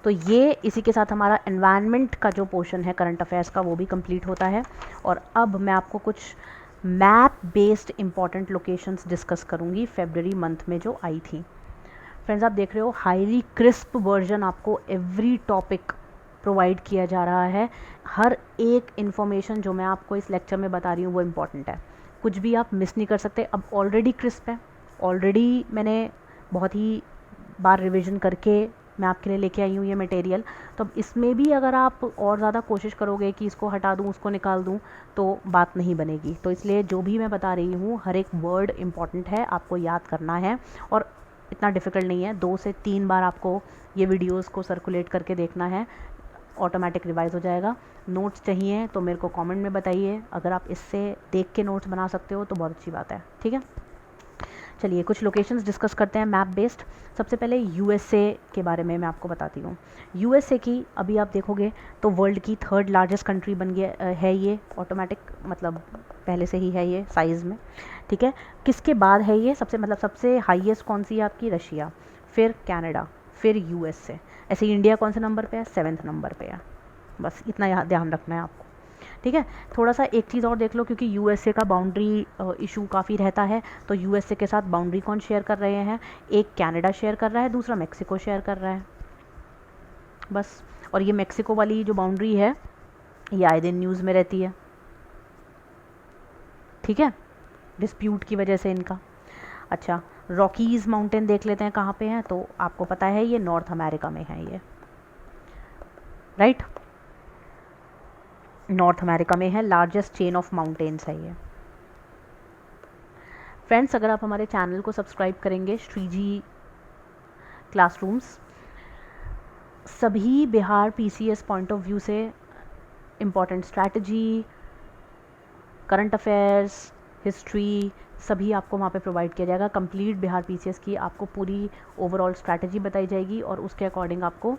तो ये इसी के साथ हमारा एनवायरनमेंट का जो पोर्शन है करंट अफेयर्स का वो भी कंप्लीट होता है। और अब मैं आपको कुछ map based important locations discuss करूँगी फरवरी मंथ में जो आई थी। फ्रेंड्स आप देख रहे हो हाईली क्रिस्प वर्जन आपको एवरी टॉपिक प्रोवाइड किया जा रहा है। हर एक इन्फॉर्मेशन जो मैं आपको इस लेक्चर में बता रही हूँ वो इम्पॉर्टेंट है, कुछ भी आप मिस नहीं कर सकते। अब ऑलरेडी क्रिस्प है, ऑलरेडी मैंने बहुत ही बार रिवीजन करके मैं आपके लिए लेके आई हूँ ये मटेरियल। तो अब इसमें भी अगर आप और ज़्यादा कोशिश करोगे कि इसको हटा दूँ उसको निकाल दूँ तो बात नहीं बनेगी। तो इसलिए जो भी मैं बता रही हूँ हर एक वर्ड इम्पॉर्टेंट है, आपको याद करना है और इतना डिफ़िकल्ट नहीं है। 2 से 3 बार आपको ये वीडियोस को सर्कुलेट करके देखना है, ऑटोमेटिक रिवाइज हो जाएगा। नोट्स चाहिए तो मेरे को कमेंट में बताइए, अगर आप इससे देख के नोट्स बना सकते हो तो बहुत अच्छी बात है, ठीक है। चलिए कुछ लोकेशंस डिस्कस करते हैं मैप बेस्ड। सबसे पहले यूएसए के बारे में मैं आपको बताती हूँ। यूएसए की अभी आप देखोगे तो वर्ल्ड की 3rd लार्जेस्ट कंट्री बन गया है ये, ऑटोमेटिक मतलब पहले से ही है ये साइज़ में, ठीक है। किसके बाद है ये सबसे हाईएस्ट कौन सी है आपकी, रशिया, फिर कनाडा, फिर यूएसए। ऐसे इंडिया कौन से नंबर पे है, 7th नंबर पे है। बस इतना ध्यान रखना है आपको, ठीक है। थोड़ा सा एक चीज़ और देख लो, क्योंकि यूएसए का बाउंड्री इशू काफ़ी रहता है। तो यूएसए के साथ बाउंड्री कौन शेयर कर रहे हैं, एक कनाडा शेयर कर रहा है, दूसरा मेक्सिको शेयर कर रहा है, बस। और ये मेक्सिको वाली जो बाउंड्री है ये आए दिन न्यूज़ में रहती है, ठीक है, डिस्प्यूट की वजह से इनका। अच्छा, रॉकीज़ माउंटेन देख लेते हैं कहाँ पे हैं। तो आपको पता है ये नॉर्थ अमेरिका में है ये, राइट, नॉर्थ अमेरिका में है, लार्जेस्ट चेन ऑफ माउंटेन्स है ये। फ्रेंड्स अगर आप हमारे चैनल को सब्सक्राइब करेंगे श्रीजी क्लासरूम्स, सभी Bihar PCS point of view से important strategy, current affairs, history सभी आपको वहाँ पे प्रोवाइड किया जाएगा। कंप्लीट बिहार पीसीएस की आपको पूरी ओवरऑल स्ट्रैटेजी बताई जाएगी और उसके अकॉर्डिंग आपको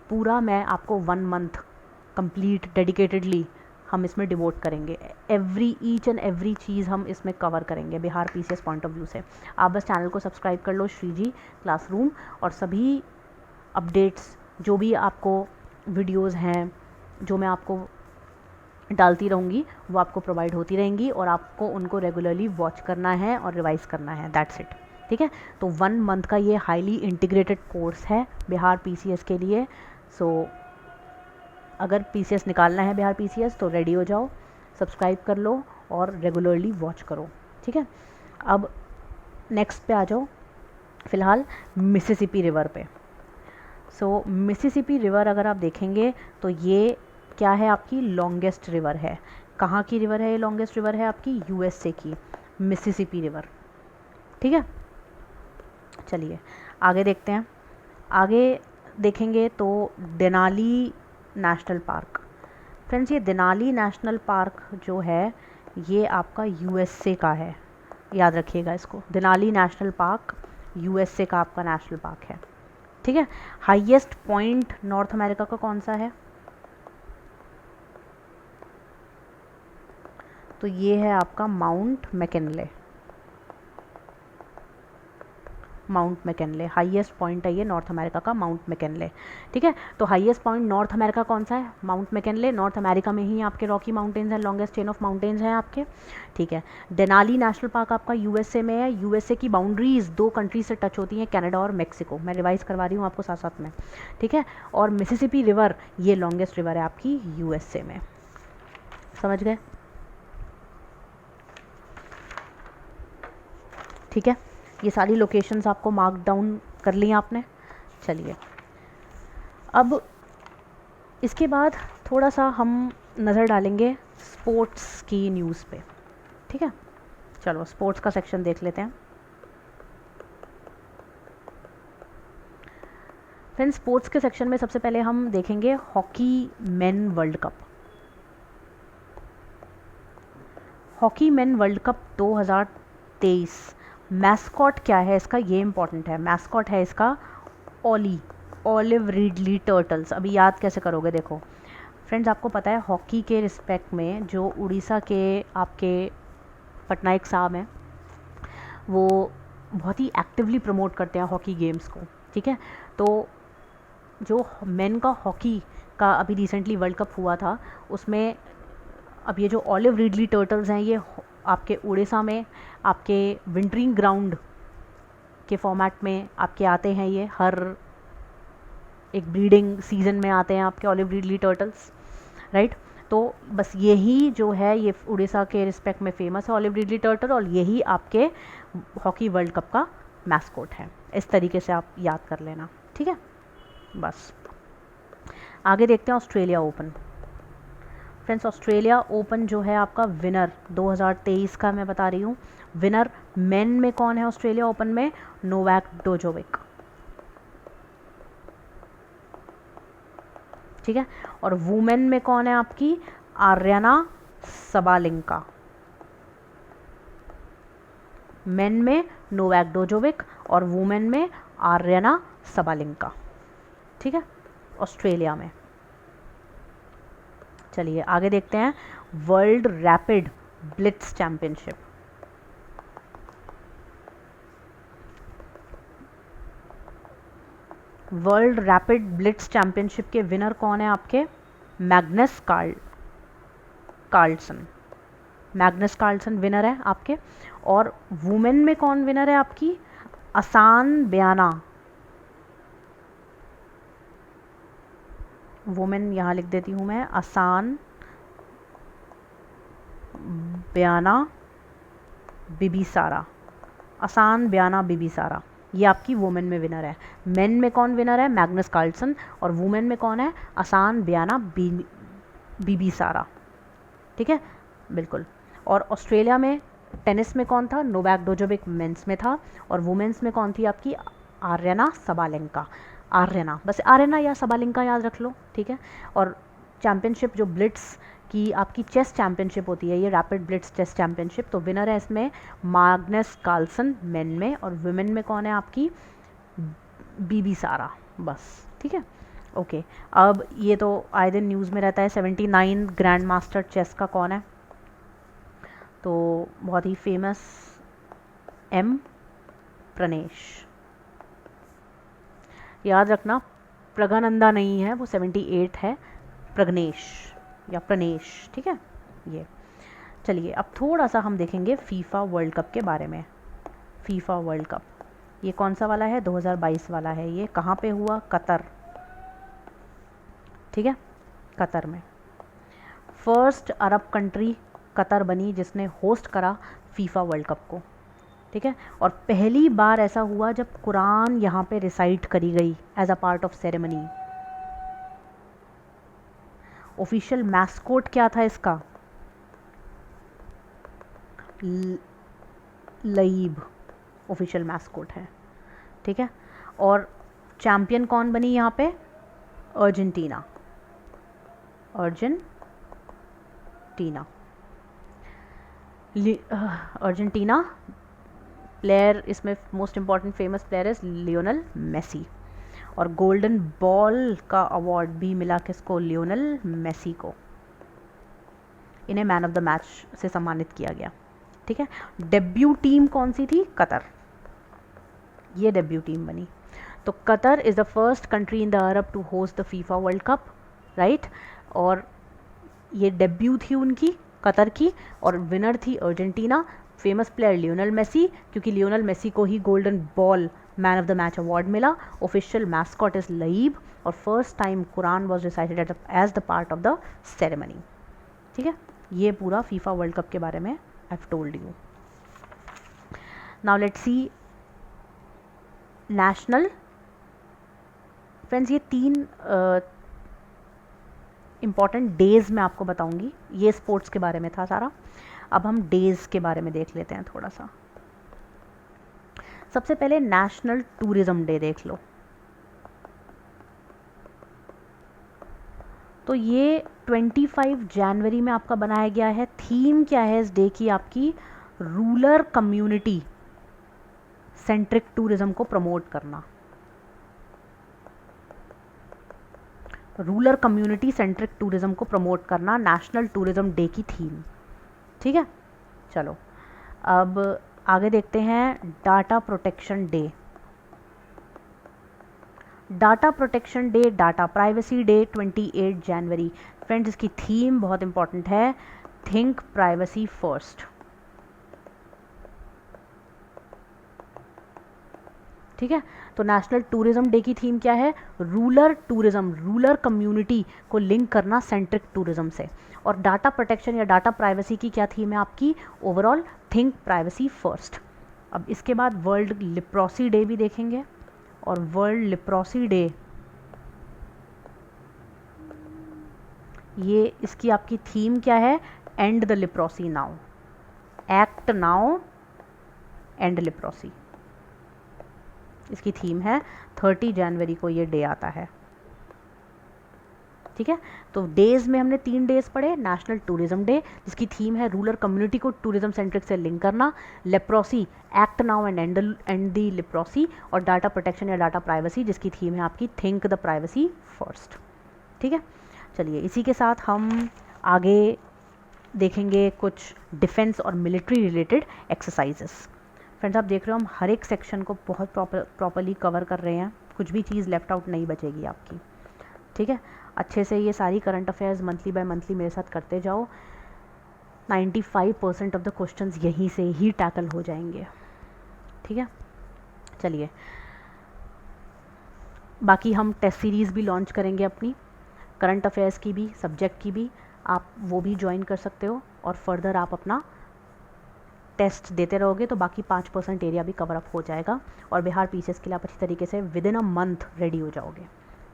पूरा मैं आपको 1 मंथ कंप्लीट डेडिकेटेडली हम इसमें डिवोट करेंगे। ईच एंड एवरी चीज़ हम इसमें कवर करेंगे Bihar PCS point of view से। आप बस चैनल को सब्सक्राइब कर लो श्रीजी क्लासरूम, और सभी अपडेट्स जो भी आपको वीडियोज़ हैं जो मैं आपको डालती रहूँगी वो आपको प्रोवाइड होती रहेंगी और आपको उनको रेगुलरली वॉच करना है और रिवाइज़ करना है, दैट्स इट, ठीक है। तो 1 मंथ का ये हाईली इंटीग्रेटेड कोर्स है बिहार पीसीएस के लिए। सो अगर पीसीएस निकालना है बिहार पीसीएस तो रेडी हो जाओ, सब्सक्राइब कर लो और रेगुलरली वॉच करो, ठीक है। अब नेक्स्ट पे आ जाओ, फ़िलहाल मिसिसिपी रिवर पे। सो मिसिसिपी रिवर अगर आप देखेंगे तो ये क्या है, आपकी लॉन्गेस्ट रिवर है। कहाँ की रिवर है ये लॉन्गेस्ट रिवर है आपकी, यूएसए की मिसिसिपी रिवर, ठीक है। चलिए आगे देखते हैं। आगे देखेंगे तो देनाली नेशनल पार्क। फ्रेंड्स ये देनाली नेशनल पार्क जो है ये आपका यूएसए का है, याद रखिएगा इसको। देनाली नेशनल पार्क यूएसए का आपका नेशनल पार्क है, ठीक है। हाईएस्ट पॉइंट नॉर्थ अमेरिका का कौन सा है, तो ये है आपका mount McKinley. Mount McKinley highest point है ये नॉर्थ अमेरिका का, माउंट मैकिनले, ठीक है। तो हाईएस्ट पॉइंट नॉर्थ अमेरिका कौन सा है, माउंट मैकिनले। नॉर्थ अमेरिका में ही आपके रॉकी माउंटेन्स हैं, लॉन्गेस्ट चेन ऑफ माउंटेन्स हैं आपके, ठीक है। देनाली नेशनल पार्क आपका यूएसए में है। यूएसए की बाउंड्रीज 2 कंट्री से टच होती हैं, कनाडा और मेक्सिको। मैं रिवाइज करवा रही हूँ आपको साथ साथ में, ठीक है। और मिसिसिपी रिवर ये लॉन्गेस्ट रिवर है आपकी यूएसए में, समझ गए, ठीक है। ये सारी लोकेशंस आपको मार्क डाउन कर ली आपने। चलिए अब इसके बाद थोड़ा सा हम नज़र डालेंगे स्पोर्ट्स की न्यूज़ पे, ठीक है। चलो स्पोर्ट्स का सेक्शन देख लेते हैं। फ्रेंड्स स्पोर्ट्स के सेक्शन में सबसे पहले हम देखेंगे hockey main world cup. Hockey main world cup 2023 mascot क्या है इसका, ये इंपॉर्टेंट है। मैस्कॉट है इसका ऑलिव रिडली टर्टल्स। अभी याद कैसे करोगे, देखो फ्रेंड्स आपको पता है हॉकी के रिस्पेक्ट में जो उड़ीसा के आपके पटनायक साहब हैं वो बहुत ही एक्टिवली प्रमोट करते हैं हॉकी गेम्स को, ठीक है। तो जो मेन का हॉकी का अभी रिसेंटली वर्ल्ड कप हुआ था उसमें अब ये जो ऑलिव रिडली टर्टल्स हैं ये आपके उड़ीसा में आपके विंटरिंग ग्राउंड के फॉर्मेट में आपके आते हैं। ये हर एक ब्रीडिंग सीजन में आते हैं आपके ऑलिव रिडली टर्टल्स, राइट। तो बस यही जो है ये उड़ीसा के रिस्पेक्ट में फेमस है ऑलिव रिडली टर्टल, और यही आपके हॉकी वर्ल्ड कप का मैस्कोट है। इस तरीके से आप याद कर लेना, ठीक है। बस आगे देखते हैं Australia open. Friends Australia open जो है आपका विनर 2023 का मैं बता रही हूँ। विनर मेन में कौन है ऑस्ट्रेलिया ओपन में, नोवाक जोकोविच, ठीक है। और वुमेन में कौन है आपकी, आर्याना सबालेंका। मेन में नोवाक जोकोविच और वुमेन में आर्याना सबालेंका, ठीक है, ऑस्ट्रेलिया में। चलिए आगे देखते हैं world rapid blitz championship. World rapid blitz championship के विनर कौन है आपके, Magnus Carlsen. Magnus Carlsen winner है आपके। और वुमेन में कौन विनर है आपकी, आसान ब्याना। वुमेन यहाँ लिख देती हूँ मैं, आसान ब्याना बिबिसारा। आसान ब्याना बिबिसारा ये आपकी वुमेन में विनर है। मेन में कौन विनर है, मैग्नस कार्लसन। और वुमेन में कौन है, आसान ब्याना बिबिसारा, ठीक है, बिल्कुल। और ऑस्ट्रेलिया में टेनिस में कौन था, नोवाक जोकोविच मेंस में था। और वुमेन्स में कौन थी आपकी, आर्याना सबालेंका। आर्याना, बस आर्याना या सबालेंका याद रख लो, ठीक है। और चैंपियनशिप जो ब्लिट्स की आपकी चेस चैंपियनशिप होती है, ये रैपिड ब्लिट्स चेस चैंपियनशिप, तो विनर है इसमें मैग्नस कार्लसन मेन में। और वुमेन में कौन है आपकी, बिबिसारा, बस, ठीक है, ओके। अब ये तो आए दिन न्यूज़ में रहता है, 79 ग्रैंड मास्टर चेस का कौन है, तो बहुत ही फेमस एम प्रनेश। याद रखना प्रगानंदा नहीं है, वो 78 है, प्रग्नेश या प्रनेश, ठीक है। ये चलिए अब थोड़ा सा हम देखेंगे फीफा वर्ल्ड कप के बारे में। फीफा वर्ल्ड कप ये कौन सा वाला है, 2022 वाला है। ये कहाँ पे हुआ, कतर, ठीक है, कतर में। फर्स्ट अरब कंट्री कतर बनी जिसने होस्ट करा फीफा वर्ल्ड कप को, ठीक है। और पहली बार ऐसा हुआ जब कुरान यहाँ पे रिसाइट करी गई as a part of ceremony. Official mascot क्या था इसका, लईब ऑफिशियल मैस्कोट है, ठीक है। और चैंपियन कौन बनी यहाँ पे, अर्जेंटीना। अर्जेंटीना प्लेयर, इसमें most important famous player is Lionel Messi. और गोल्डन बॉल का अवार्ड भी मिला किसको, लियोनेल मेसी को। इन्हें मैन ऑफ द मैच से सम्मानित किया गया, ठीक है। डेब्यू टीम कौन सी थी, कतर, ये डेब्यू टीम बनी। तो Qatar is the first country in the Arab to host the FIFA world cup, right. और ये डेब्यू थी उनकी कतर की, और विनर थी Argentina. Famous player Lionel Messi, क्योंकि लियोनेल मेसी को ही golden ball man of the match award मिला। Official mascot is Laeeb. और first time Quran was recited as the part of the ceremony, ठीक है। ये पूरा फीफा वर्ल्ड कप के बारे में I have told you. Now let's C national. Friends ये 3 इम्पॉर्टेंट डेज मैं आपको बताऊंगी। ये स्पोर्ट्स के बारे में था सारा। अब हम डेज के बारे में देख लेते हैं थोड़ा सा। सबसे पहले नेशनल टूरिज्म डे देख लो। तो ये 25 जनवरी में आपका बनाया गया है। थीम क्या है इस डे की आपकी? रूरल कम्युनिटी सेंट्रिक टूरिज्म को प्रमोट करना। रूरल कम्युनिटी सेंट्रिक टूरिज्म को प्रमोट करना नेशनल टूरिज्म डे की थीम। ठीक है, चलो अब आगे देखते हैं data protection day. Data protection day, data privacy day 28 जनवरी। फ्रेंड्स इसकी थीम बहुत इंपॉर्टेंट है, थिंक प्राइवेसी फर्स्ट। ठीक है, तो नेशनल टूरिज्म डे की थीम क्या है? रूरल टूरिज्म, रूरल कम्युनिटी को लिंक करना सेंट्रिक टूरिज्म से। और डाटा प्रोटेक्शन या डाटा प्राइवेसी की क्या थीम है आपकी? Overall think privacy first. अब इसके बाद वर्ल्ड लिप्रोसी डे भी देखेंगे, और वर्ल्ड लिप्रोसी डे ये इसकी आपकी थीम क्या है? And the leprosy now, act now and leprosy इसकी थीम है। 30 जनवरी को ये डे आता है। ठीक है, तो डेज में हमने 3 डेज पढ़े। नेशनल टूरिज्म डे जिसकी थीम है रूरल कम्युनिटी को टूरिज्म सेंट्रिक से लिंक करना, leprosy act now and and the leprosy, और डाटा प्रोटेक्शन या डाटा प्राइवेसी जिसकी थीम है आपकी थिंक द प्राइवेसी फर्स्ट। ठीक है, चलिए इसी के साथ हम आगे देखेंगे कुछ डिफेंस और मिलिट्री रिलेटेड एक्सरसाइजेस। फ्रेंड्स आप देख रहे हो हम हर एक सेक्शन को बहुत प्रॉपरली कवर कर रहे हैं, कुछ भी चीज़ लेफ्ट आउट नहीं बचेगी आपकी। ठीक है, अच्छे से ये सारी current affairs monthly by monthly मेरे साथ करते जाओ। 95% ऑफ द क्वेश्चंस यहीं से ही टैकल हो जाएंगे। ठीक है, चलिए बाकी हम टेस्ट सीरीज़ भी लॉन्च करेंगे अपनी, करंट अफेयर्स की भी, सब्जेक्ट की भी, आप वो भी ज्वाइन कर सकते हो। और फर्दर आप अपना टेस्ट देते रहोगे तो बाकी 5% एरिया भी कवर अप हो जाएगा, और बिहार पीसीएस के लिए आप अच्छी तरीके से with in a month ready हो जाओगे।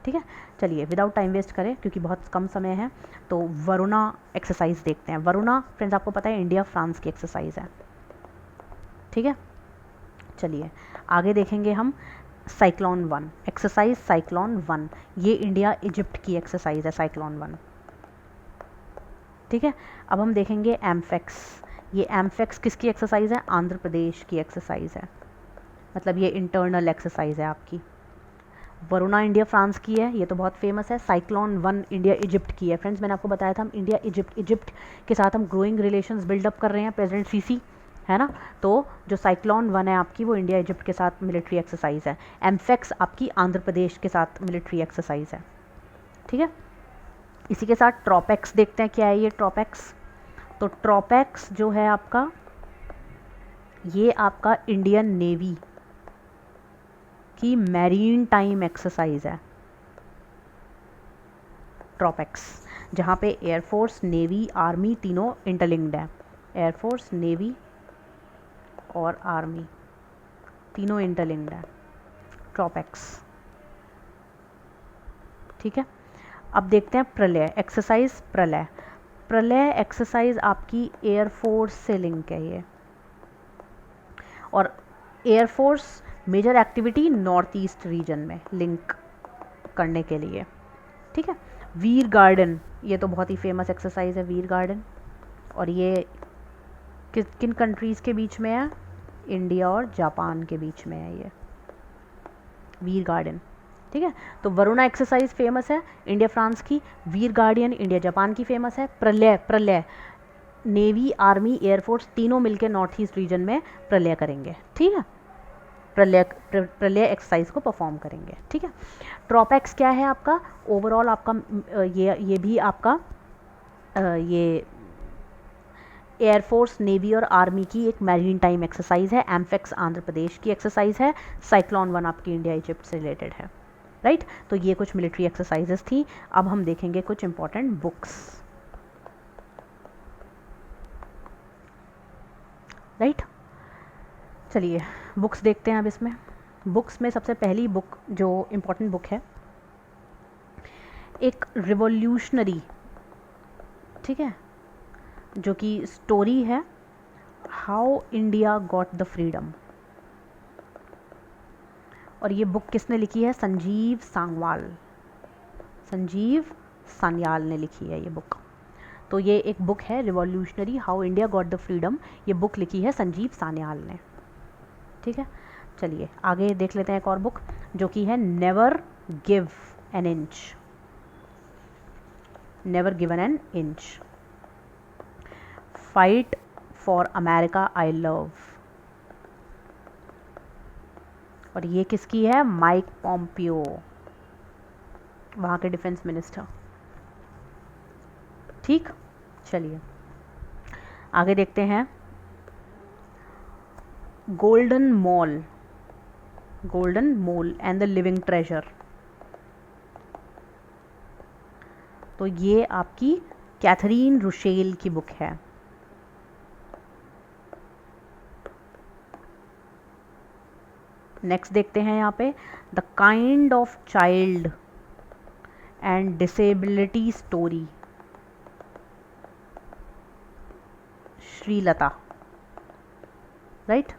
ठीक है, चलिए विदाउट टाइम वेस्ट करें क्योंकि बहुत कम समय है, तो वरुणा एक्सरसाइज देखते हैं। वरुणा फ्रेंड्स आपको पता है इंडिया फ्रांस की एक्सरसाइज है। ठीक है, चलिए आगे देखेंगे हम साइक्लोन 1 एक्सरसाइज। साइक्लोन 1 ये इंडिया इजिप्ट की एक्सरसाइज है, साइक्लोन 1। ठीक है, अब हम देखेंगे एम्फेक्स। ये एम्फेक्स किसकी एक्सरसाइज है? आंध्र प्रदेश की एक्सरसाइज है, मतलब ये इंटरनल एक्सरसाइज है आपकी। वरुणा इंडिया फ्रांस की है, ये तो बहुत फेमस है। साइक्लोन 1 इंडिया इजिप्ट की है। फ्रेंड्स मैंने आपको बताया था हम इंडिया इजिप्ट के साथ हम ग्रोइंग रिलेशंस बिल्डअप कर रहे हैं, प्रेसिडेंट सीसी है ना। तो जो साइक्लोन 1 है आपकी वो इंडिया इजिप्ट के साथ मिलिट्री एक्सरसाइज है। एम्फेक्स आपकी आंध्र प्रदेश के साथ मिलिट्री एक्सरसाइज है। ठीक है, इसी के साथ ट्रॉपेक्स देखते हैं क्या है ये ट्रॉपेक्स। तो ट्रॉपेक्स जो है आपका, ये आपका इंडियन नेवी की मैरीन टाइम एक्सरसाइज है ट्रॉपेक्स, जहाँ पे एयरफोर्स, नेवी, आर्मी तीनों इंटरलिंक्ड है। एयरफोर्स, नेवी और आर्मी तीनों इंटरलिंक्ड है ट्रॉपेक्स। ठीक है, अब देखते हैं प्रलय एक्सरसाइज। प्रलय प्रलय एक्सरसाइज आपकी एयरफोर्स से लिंक है ये, और air force major activity north east region में लिंक करने के लिए। ठीक है, वीर गार्डन ये तो बहुत ही फेमस एक्सरसाइज है, वीर गार्डन, और ये किन कंट्रीज़ के बीच में है? इंडिया और जापान के बीच में है ये वीर गार्डन। ठीक है, तो वरुणा एक्सरसाइज फेमस है इंडिया फ्रांस की, वीर गार्डियन इंडिया जापान की फेमस है। प्रलय प्रलय नेवी, आर्मी, एयरफोर्स तीनों मिलकर नॉर्थ ईस्ट रीजन में प्रलय करेंगे। ठीक है, प्रलय एक्सरसाइज को परफॉर्म करेंगे। ठीक है, ट्रॉपेक्स क्या है आपका? ओवरऑल आपका ये भी आपका ये एयरफोर्स, नेवी और आर्मी की एक मैरीन टाइम एक्सरसाइज है। एम्फेक्स आंध्र प्रदेश की एक्सरसाइज है। साइक्लोन 1 आपकी इंडिया इजिप्ट से रिलेटेड है। राइट, तो ये कुछ मिलिट्री एक्सरसाइजेस थी। अब हम देखेंगे कुछ इंपॉर्टेंट बुक्स। राइट, चलिए बुक्स देखते हैं। अब इसमें बुक्स में सबसे पहली बुक जो इम्पोर्टेंट बुक है, एक रिवॉल्यूशनरी, ठीक है, जो कि स्टोरी है how India got the freedom, और ये बुक किसने लिखी है? संजीव सांगवाल। संजीव सान्याल ने लिखी है ये बुक। तो ये एक बुक है revolutionary how India got the freedom, ये बुक लिखी है संजीव सान्याल ने। ठीक है, चलिए आगे देख लेते हैं एक और बुक जो कि है never give an inch, never given an inch, fight for America I love. और ये किसकी है? माइक पॉम्पियो, वहाँ के डिफेंस मिनिस्टर। ठीक, चलिए आगे देखते हैं। Golden mall, golden mall and the living treasure, तो ये आपकी कैथरीन रुशेल की बुक है। नेक्स्ट देखते हैं यहाँ पे the kind of child and disability story, Srilata, right.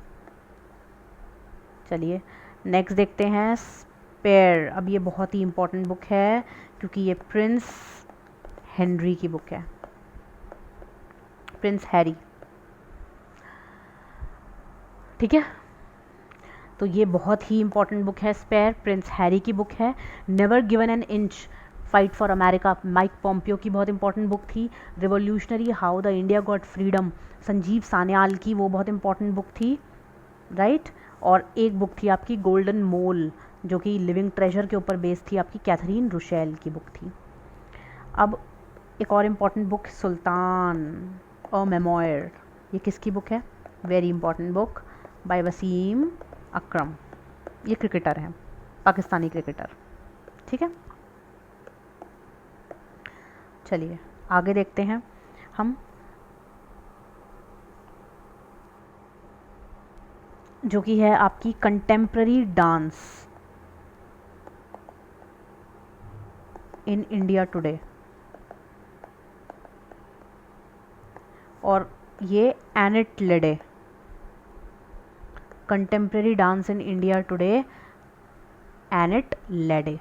चलिए नेक्स्ट देखते हैं स्पेयर। अब ये बहुत ही इंपॉर्टेंट बुक है क्योंकि ये प्रिंस हेनरी की बुक है, प्रिंस हैरी। ठीक है, तो ये बहुत ही इंपॉर्टेंट बुक है स्पेयर, प्रिंस हैरी की बुक है। Never given an inch, fight for America, Mike Pompeo की बहुत इंपॉर्टेंट बुक थी। Revolutionary how the India got freedom, Sanjeev Sanyal की, वो बहुत इंपॉर्टेंट बुक थी, राइट। और एक बुक थी आपकी गोल्डन मोल जो कि लिविंग ट्रेजर के ऊपर बेस्ड थी, आपकी कैथरीन रुशेल की बुक थी। अब एक और important book Sultan a memoir, ये किसकी बुक है? Very important book by Wasim Akram, ये क्रिकेटर हैं, पाकिस्तानी क्रिकेटर। ठीक है, चलिए आगे देखते हैं हम, जो कि है आपकी contemporary dance in India today, और ये Annette Lede, contemporary dance in India today, Annette Lede.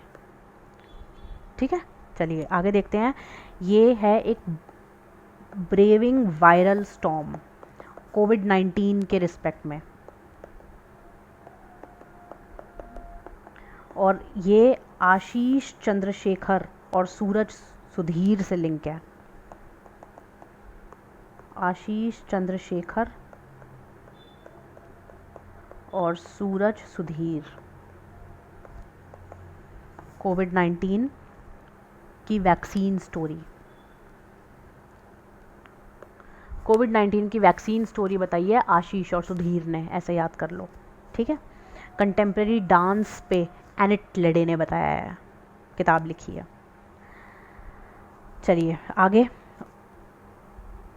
ठीक है, चलिए आगे देखते हैं। ये है एक ब्रेविंग वायरल स्टॉर्म, कोविड-19 के रिस्पेक्ट में, और ये आशीष चंद्रशेखर और सूरज सुधीर से लिंक है। आशीष चंद्रशेखर और सूरज सुधीर, कोविड-19 की वैक्सीन स्टोरी, कोविड-19 की वैक्सीन स्टोरी बताई है आशीष और सुधीर ने, ऐसे याद कर लो। ठीक है, कंटेम्प्रेरी डांस पे एनेट लेडे ने बताया है, किताब लिखी है। चलिए आगे,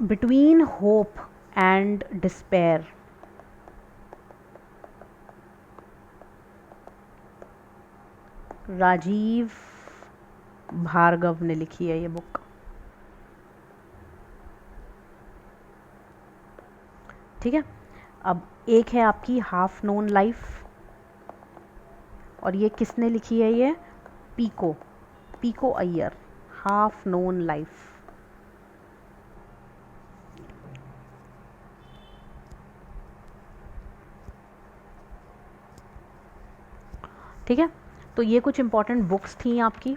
between hope and despair, Rajeev Bhargava ने लिखी है ये बुक। ठीक है, अब एक है आपकी हाफ नोन लाइफ, और ये किसने लिखी है? ये Pico, Pico Iyer, half known life. ठीक है, तो ये कुछ इंपॉर्टेंट बुक्स थी आपकी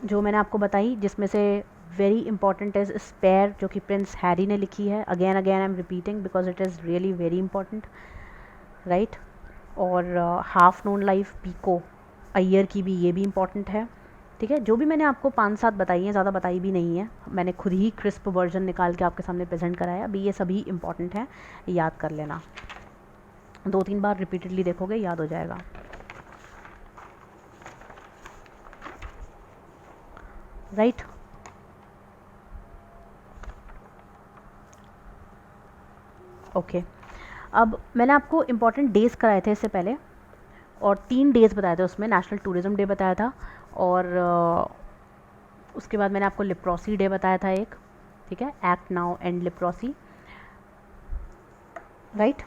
जो मैंने आपको बताई, जिसमें से वेरी इंपॉर्टेंट इज स्पेयर जो कि प्रिंस हैरी ने लिखी है। Again I am repeating because it is really very important, right. और half known life Pico Iyer की भी, ये भी इम्पॉर्टेंट है। ठीक है, जो भी मैंने आपको 5-7 बताई हैं, ज़्यादा बताई भी नहीं है, मैंने खुद ही क्रिस्प वर्जन निकाल के आपके सामने प्रेजेंट कराया। अभी ये सभी इम्पॉर्टेंट हैं, याद कर लेना, 2-3 बार रिपीटेडली देखोगे याद हो जाएगा। Right, okay. अब मैंने आपको इम्पॉर्टेंट डेज कराए थे इससे पहले, और 3 डेज बताए थे उसमें। नेशनल टूरिज़्म डे बताया था, और उसके बाद मैंने आपको लेप्रोसी डे बताया था एक। ठीक है, act now and leprosy, right.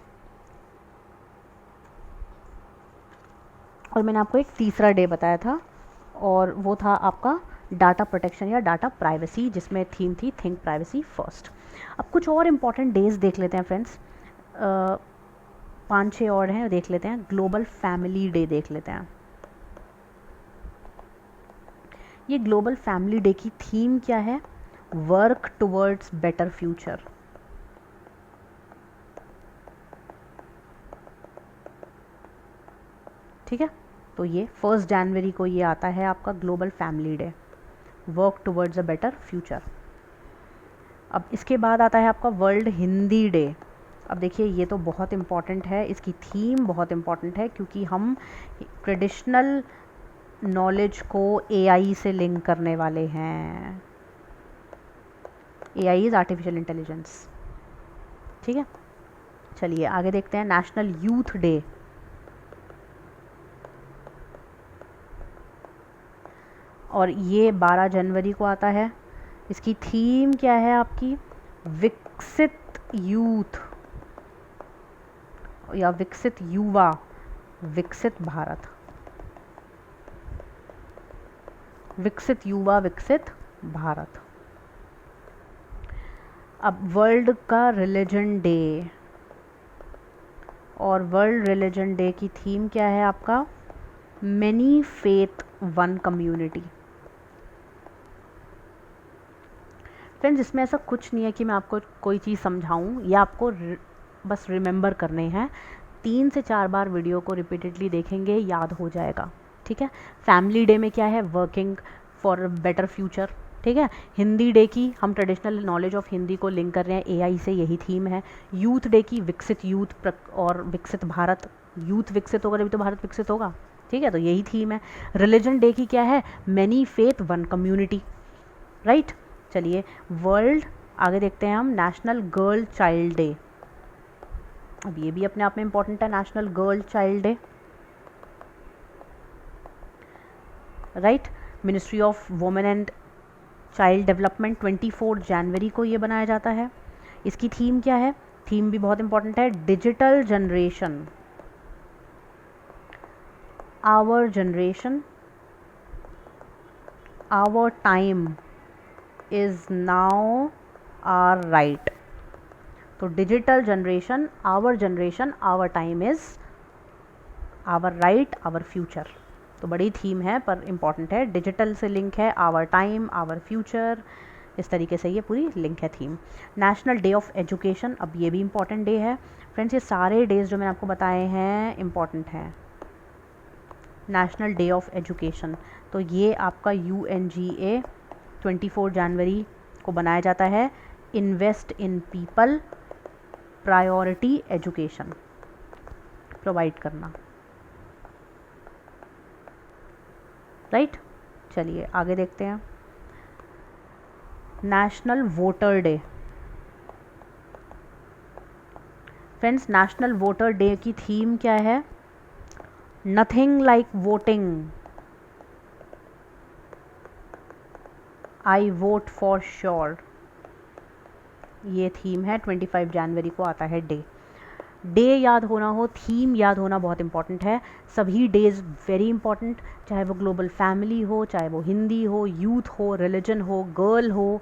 और मैंने आपको एक तीसरा डे बताया था, और वो था आपका डाटा प्रोटेक्शन या डाटा प्राइवेसी, जिसमें थीम थी थिंक प्राइवेसी फर्स्ट। अब कुछ और इम्पॉर्टेंट डेज देख लेते हैं फ्रेंड्स, 5-6 और हैं, देख लेते हैं। ग्लोबल फैमिली डे देख लेते हैं। ये ग्लोबल फैमिली डे की थीम क्या है? Work towards better future. ठीक है, तो ये 1 जनवरी को ये आता है आपका global family day, work towards a better future. अब इसके बाद आता है आपका वर्ल्ड हिंदी डे। अब देखिए ये तो बहुत इम्पॉर्टेंट है, इसकी थीम बहुत इम्पॉर्टेंट है, क्योंकि हम ट्रेडिशनल नॉलेज को एआई से लिंक करने वाले हैं। AI is artificial intelligence. ठीक है, चलिए आगे देखते हैं। नेशनल यूथ डे, और ये 12 जनवरी को आता है। इसकी थीम क्या है आपकी? विकसित यूथ या विकसित युवा, विकसित भारत। विकसित युवा, विकसित भारत। अब वर्ल्ड का रिलीजन डे, और वर्ल्ड रिलीजन डे की थीम क्या है आपका? Many faith one community. Friends, इसमें ऐसा कुछ नहीं है कि मैं आपको कोई चीज़ समझाऊं, या आपको बस रिमेंबर करने हैं। 3 से 4 बार वीडियो को रिपीटेडली देखेंगे, याद हो जाएगा। ठीक है, फैमिली डे में क्या है? Working for better future. ठीक है, हिंदी डे की हम ट्रेडिशनल नॉलेज ऑफ हिंदी को लिंक कर रहे हैं एआई से, यही थीम है। यूथ डे की विकसित यूथ और विकसित भारत। यूथ विकसित होगा तभी तो भारत विकसित होगा। ठीक है, तो यही थीम है। रिलीजन डे की क्या है? Many faith one community. Right, चलिए वर्ल्ड आगे देखते हैं हम। नेशनल गर्ल चाइल्ड डे, अब ये भी अपने आप में इम्पॉर्टेंट है। National girl child day, right. Ministry of women and child development 24 जनवरी को ये बनाया जाता है। इसकी थीम क्या है? थीम भी बहुत इम्पॉर्टेंट है। Digital generation, our generation, our time is now our right. तो digital generation, our time is our right, our future. तो बड़ी थीम है पर इम्पॉर्टेंट है। डिजिटल से लिंक है, आवर टाइम, आवर फ्यूचर, इस तरीके से ये पूरी लिंक है theme. National day of education, अब ये भी इम्पॉर्टेंट डे है फ्रेंड्स। ये सारे डेज जो मैंने आपको बताए हैं इम्पॉर्टेंट हैं। नेशनल डे ऑफ एजुकेशन, तो ये आपका UNGA 24 जनवरी को बनाया जाता है। Invest in people, priority education provide करना। राइट, चलिए आगे देखते हैं। National voter day, friends national voter day की थीम क्या है? Nothing like voting, I vote for sure. ये थीम है, 25 जनवरी को आता है डे। डे याद होना हो, थीम याद होना बहुत इंपॉर्टेंट है। सभी डेज वेरी इंपॉर्टेंट, चाहे वो ग्लोबल फैमिली हो, चाहे वो हिंदी हो, यूथ हो, रिलीजन हो, गर्ल हो,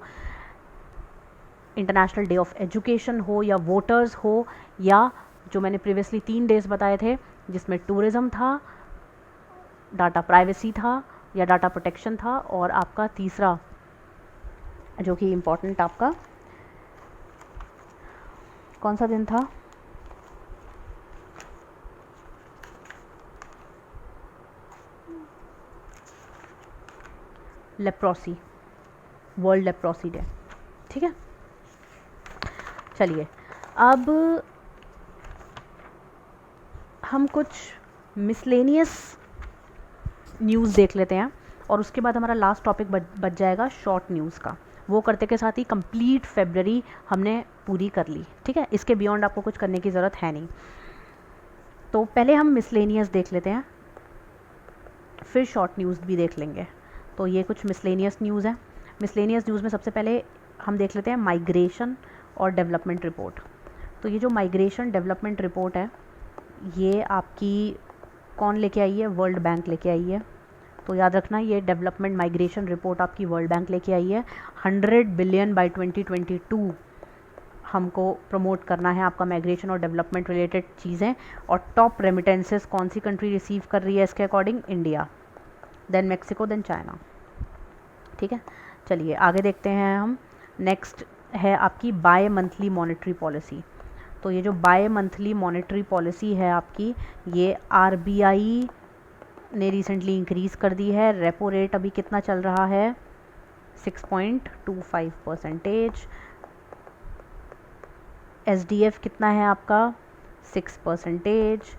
इंटरनेशनल डे ऑफ एजुकेशन हो, या वोटर्स हो, या जो मैंने प्रीवियसली 3 डेज बताए थे जिसमें टूरिज़्म था, डाटा प्राइवेसी था या डाटा प्रोटेक्शन था, और आपका तीसरा जो कि इम्पॉर्टेंट आपका कौन सा दिन था? Leprosy, world leprosy day. ठीक है, चलिए अब हम कुछ मिसलेनियस न्यूज़ देख लेते हैं, और उसके बाद हमारा लास्ट टॉपिक बच जाएगा शॉर्ट न्यूज़ का। वो करते के साथ ही कंप्लीट फरवरी हमने पूरी कर ली। ठीक है, इसके बियॉन्ड आपको कुछ करने की ज़रूरत है नहीं। तो पहले हम मिसलेनियस देख लेते हैं, फिर शॉर्ट न्यूज़ भी देख लेंगे। तो ये कुछ मिसलेनियस न्यूज़ है। मिसलेनियस न्यूज़ में सबसे पहले हम देख लेते हैं माइग्रेशन और डेवलपमेंट रिपोर्ट। तो ये जो माइग्रेशन डेवलपमेंट रिपोर्ट है, ये आपकी कौन लेके आई है? वर्ल्ड बैंक लेके आई है। तो याद रखना ये डेवलपमेंट माइग्रेशन रिपोर्ट आपकी वर्ल्ड बैंक लेके आई है। 100 बिलियन बाय 2022 हमको प्रमोट करना है आपका माइग्रेशन और डेवलपमेंट रिलेटेड चीज़ें। और टॉप रेमिटेंसेस कौन सी कंट्री रिसीव कर रही है इसके according? India, then Mexico, then China. ठीक है, चलिए आगे देखते हैं हम। नेक्स्ट है आपकी बाय मंथली मॉनेटरी पॉलिसी। तो ये जो बाय मंथली मॉनेटरी पॉलिसी है आपकी, ये आरबीआई ने रिसेंटली इंक्रीज़ कर दी है। रेपो रेट अभी कितना चल रहा है? 6.25%। एसडीएफ कितना है आपका? 6%।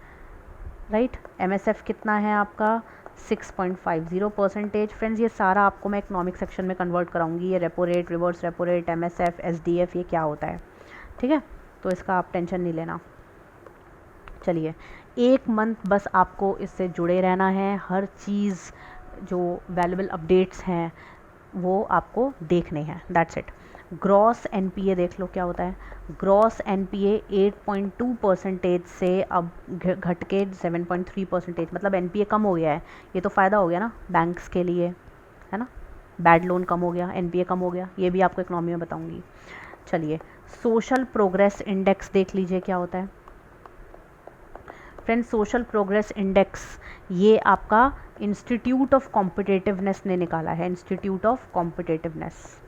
राइट, एमएसएफ कितना है आपका? 6.50%। फ्रेंड्स ये सारा आपको मैं इकोनॉमिक सेक्शन में कन्वर्ट कराऊंगी। ये repo rate, reverse repo rate, MSF, SDF, ये क्या होता है, ठीक है, तो इसका आप टेंशन नहीं लेना। चलिए, एक मंथ बस आपको इससे जुड़े रहना है। हर चीज़ जो वैल्यूबल अपडेट्स हैं वो आपको देखने हैं, दैट्स इट। ग्रॉस एनपीए देख लो क्या होता है। ग्रॉस एनपीए 8.2% से अब घट के 7.3%, मतलब एनपीए कम हो गया है। ये तो फ़ायदा हो गया ना बैंक्स के लिए, है ना। बैड लोन कम हो गया, एनपीए कम हो गया, ये भी आपको इकोनॉमी में बताऊंगी। चलिए, सोशल प्रोग्रेस इंडेक्स देख लीजिए क्या होता है। फ्रेंड्स, सोशल प्रोग्रेस इंडेक्स ये आपका इंस्टीट्यूट ऑफ कॉम्पिटिटिवनेस ने निकाला है। Institute of competitiveness,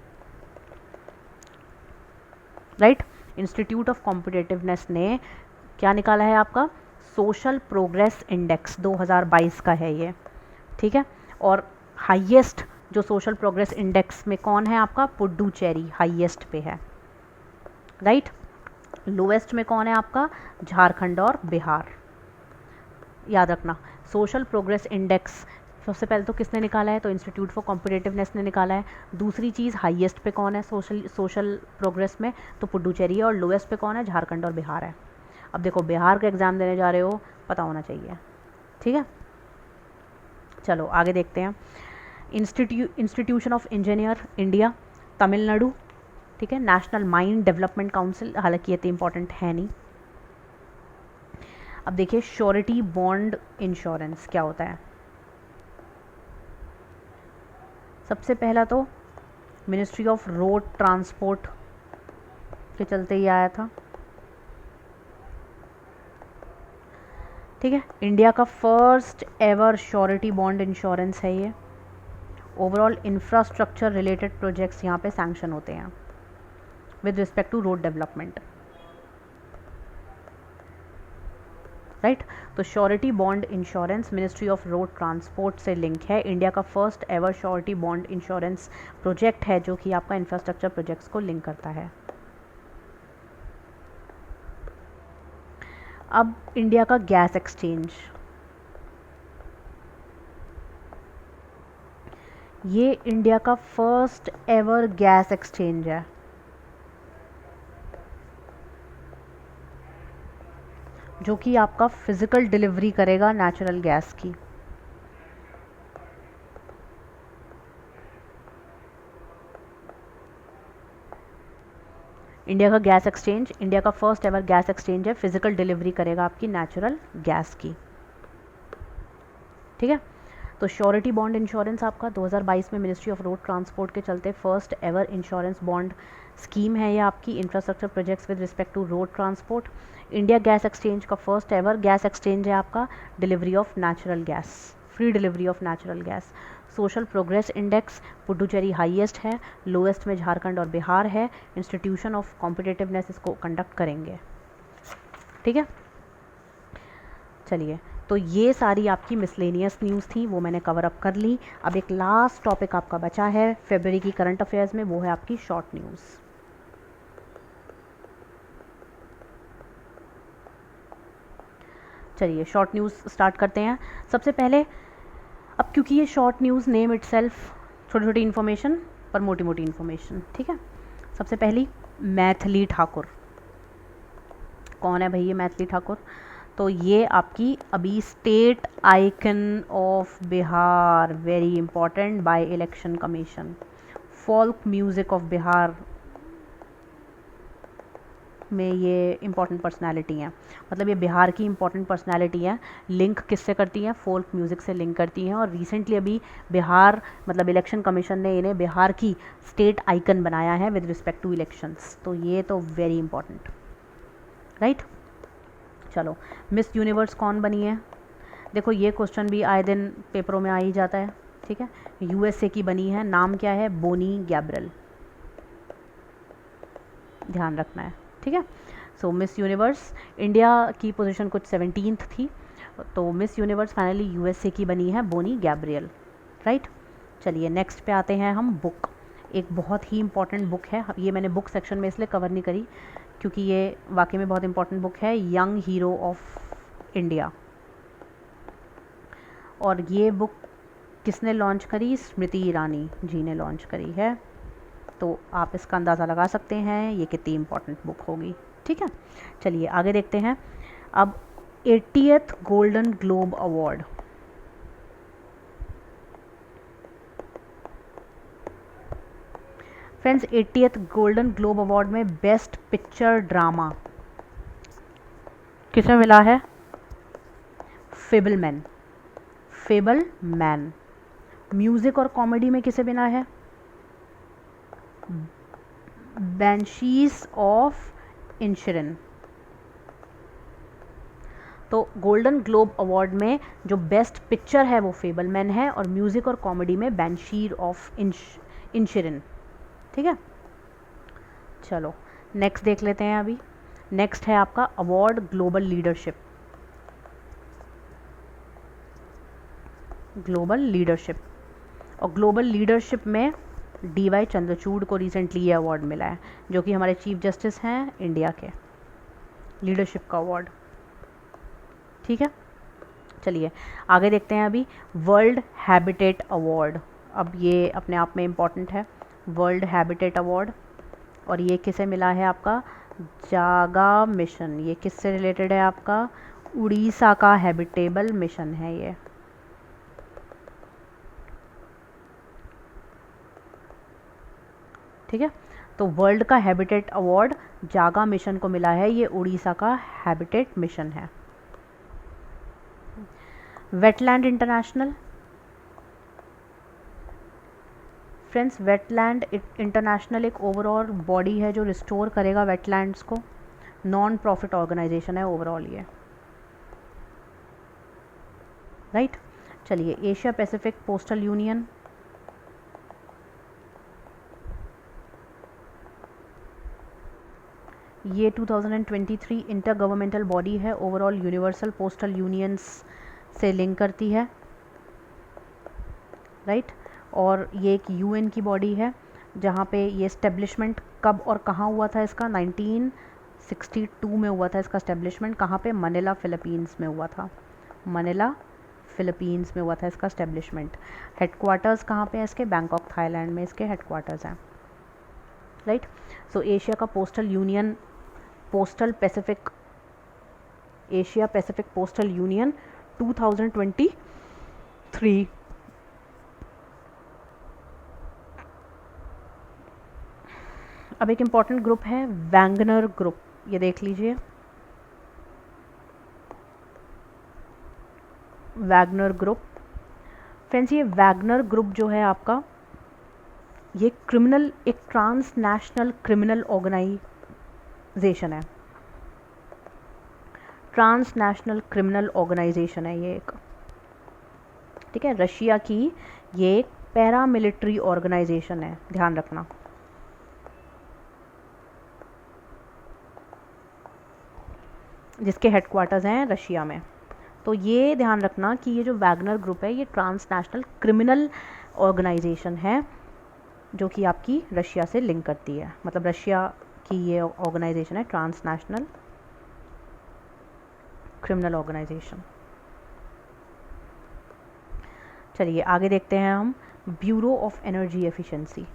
right, institute of competitiveness ने क्या निकाला है आपका? सोशल प्रोग्रेस इंडेक्स 2022 का है ये, ठीक है। और हाईएस्ट जो सोशल प्रोग्रेस इंडेक्स में कौन है आपका? पुडुचेरी हाईएस्ट पे है, राइट। लोएस्ट में कौन है आपका? झारखंड और बिहार। याद रखना, सोशल प्रोग्रेस इंडेक्स सबसे पहले तो किसने निकाला है? तो इंस्टीट्यूट फॉर कॉम्पिटिटिवनेस ने निकाला है। दूसरी चीज़, हाईएस्ट पे कौन है सोशल प्रोग्रेस में? तो पुडुचेरी है। और लोएस्ट पे कौन है? झारखंड और बिहार है। अब देखो, बिहार का एग्ज़ाम देने जा रहे हो, पता होना चाहिए, ठीक है। चलो आगे देखते हैं। Institution of engineer India, Tamil Nadu, ठीक है। नेशनल माइन डेवलपमेंट काउंसिल, हालांकि ये तो इम्पॉर्टेंट है नहीं। अब देखिए, श्योरिटी बॉन्ड इंश्योरेंस क्या होता है। सबसे पहला तो मिनिस्ट्री ऑफ रोड ट्रांसपोर्ट के चलते ही आया था, ठीक है। इंडिया का first ever surety bond insurance है ये। ओवरऑल इंफ्रास्ट्रक्चर रिलेटेड प्रोजेक्ट्स यहाँ पे सैंक्शन होते हैं with respect to road development, right. तो surety bond insurance ministry of road transport से लिंक है। इंडिया का first ever surety bond insurance project है जो कि आपका इंफ्रास्ट्रक्चर प्रोजेक्ट्स को लिंक करता है। अब इंडिया का गैस एक्सचेंज, ये इंडिया का फर्स्ट एवर गैस एक्सचेंज है जो कि आपका फिजिकल डिलीवरी करेगा नेचुरल गैस की। इंडिया का गैस एक्सचेंज, इंडिया का फर्स्ट एवर गैस एक्सचेंज है, फिजिकल डिलीवरी करेगा आपकी नेचुरल गैस की, ठीक है। तो श्योरिटी बॉन्ड इंश्योरेंस आपका 2022 में मिनिस्ट्री ऑफ रोड ट्रांसपोर्ट के चलते first ever insurance bond scheme है ये आपकी infrastructure projects with respect to road transport. India gas exchange का फर्स्ट एवर गैस एक्सचेंज है आपका delivery of natural gas, free delivery of natural gas. Social progress index Puducherry highest है, लोएस्ट में झारखंड और बिहार है। इंस्टीट्यूशन ऑफ कॉम्पिटिटिवनेस इसको कंडक्ट करेंगे, ठीक है। चलिए, तो ये सारी आपकी मिसलेनियस न्यूज़ थी, वो मैंने कवर अप कर ली। अब एक लास्ट टॉपिक आपका बचा है फरवरी की करंट अफेयर्स में, वो है आपकी शॉर्ट न्यूज़। चलिए शॉर्ट न्यूज़ स्टार्ट करते हैं। सबसे पहले, अब क्योंकि ये शॉर्ट न्यूज़ नेम इटसेल्फ, छोटी छोटी इन्फॉर्मेशन पर मोटी मोटी इन्फॉर्मेशन, ठीक है। सबसे पहली, मैथिली ठाकुर। कौन है भाई ये मैथिली ठाकुर? तो ये आपकी अभी state icon of Bihar, very important, by election commission. Folk music of Bihar में ये इम्पॉर्टेंट पर्सनालिटी हैं, मतलब ये बिहार की इम्पॉर्टेंट पर्सनालिटी हैं। लिंक किससे करती हैं? फोल्क म्यूज़िक से लिंक करती हैं। और रिसेंटली अभी बिहार मतलब इलेक्शन कमीशन ने इन्हें बिहार की स्टेट आइकन बनाया है विद रिस्पेक्ट टू इलेक्शंस, तो ये तो वेरी इंपॉर्टेंट, राइट। चलो, मिस यूनिवर्स कौन बनी है? देखो ये क्वेश्चन भी आए दिन पेपरों में आ ही जाता है, ठीक है। यूएसए की बनी है, नाम क्या है? बोनी गैब्रियल, ध्यान रखना है, ठीक है। सो मिस यूनिवर्स इंडिया की पोजीशन कुछ 17th थी, तो मिस यूनिवर्स फाइनली यूएसए की बनी है बोनी गैब्रियल, राइट। चलिए नेक्स्ट पे आते हैं हम। बुक, एक बहुत ही इंपॉर्टेंट बुक है, ये मैंने बुक सेक्शन में इसलिए कवर नहीं करी क्योंकि ये वाकई में बहुत इंपॉर्टेंट बुक है, यंग हीरो ऑफ इंडिया। और ये बुक किसने लॉन्च करी? स्मृति ईरानी जी ने लॉन्च करी है, तो आप इसका अंदाज़ा लगा सकते हैं ये कितनी इम्पॉर्टेंट बुक होगी, ठीक है। चलिए आगे देखते हैं। अब 80th golden globe award, friends 80th golden globe award में बेस्ट पिक्चर ड्रामा किसे मिला है? फेबलमैन, फेबलमैन। म्यूजिक और कॉमेडी में किसे मिला है? बैनशीज ऑफ इनिशरिन। तो गोल्डन ग्लोब अवार्ड में जो बेस्ट पिक्चर है वो फेबलमैन है, और म्यूजिक और कॉमेडी में बैनशीर ऑफ इनिशरिन, ठीक है। चलो नेक्स्ट देख लेते हैं। अभी नेक्स्ट है आपका award global leadership, global leadership. और ग्लोबल लीडरशिप में DY चंद्रचूड़ को रिसेंटली ये अवार्ड मिला है, जो कि हमारे चीफ जस्टिस हैं इंडिया के, लीडरशिप का अवार्ड, ठीक है। चलिए आगे देखते हैं। अभी वर्ल्ड हैबिटेट अवार्ड, अब ये अपने आप में इम्पॉर्टेंट है, वर्ल्ड हैबिटेट अवार्ड। और ये किसे मिला है? आपका जागा मिशन। ये किससे रिलेटेड है? आपका उड़ीसा का हैबिटेबल मिशन है ये, ठीक है। तो वर्ल्ड का हैबिटेट अवार्ड जागा मिशन को मिला है, ये उड़ीसा का हैबिटेट मिशन है। Wetland international, friends wetland international एक ओवरऑल बॉडी है जो रिस्टोर करेगा वेटलैंड्स को, नॉन प्रॉफिट ऑर्गेनाइजेशन है ओवरऑल ये, राइट। चलिए एशिया पैसिफिक पोस्टल यूनियन, ये 2023 इंटर गवर्नमेंटल बॉडी है, ओवरऑल यूनिवर्सल पोस्टल यूनियंस से लिंक करती है, राइट। और ये एक UN की बॉडी है जहाँ पे ये इस्टेब्लिशमेंट कब और कहाँ हुआ था इसका? 1962 में हुआ था इसका इस्टेब्लिशमेंट। कहाँ पे? मनीला फिलीपींस में हुआ था, मनीला फिलीपींस में हुआ था इसका इस्टेब्लिशमेंट। हेडक्वार्टर्स कहाँ पे है इसके? बैंकॉक थाईलैंड में इसके हेडक्वार्टर्स हैं, राइट। सो एशिया का postal union, postal Pacific, Asia Pacific postal union 2023। अब एक इम्पॉर्टेंट ग्रुप है वैगनर ग्रुप, ये देख लीजिए, वैगनर ग्रुप। फ्रेंड्स ये वैगनर ग्रुप जो है आपका, ये क्रिमिनल, एक ट्रांसनेशनल क्रिमिनल ऑर्गेनाइजेशन है, ट्रांसनेशनल क्रिमिनल ऑर्गेनाइजेशन है ये एक, ठीक है। रशिया की ये एक पैरामिलिट्री ऑर्गेनाइजेशन है, ध्यान रखना। जिसके हेडक्वार्टर्स हैं रशिया में। तो ये ध्यान रखना कि ये जो वैगनर ग्रुप है ये ट्रांसनेशनल क्रिमिनल ऑर्गेनाइजेशन है जो कि आपकी रशिया से लिंक करती है, मतलब रशिया की ये ऑर्गेनाइजेशन है ट्रांसनेशनल क्रिमिनल ऑर्गेनाइजेशन। चलिए आगे देखते हैं हम bureau of energy efficiency.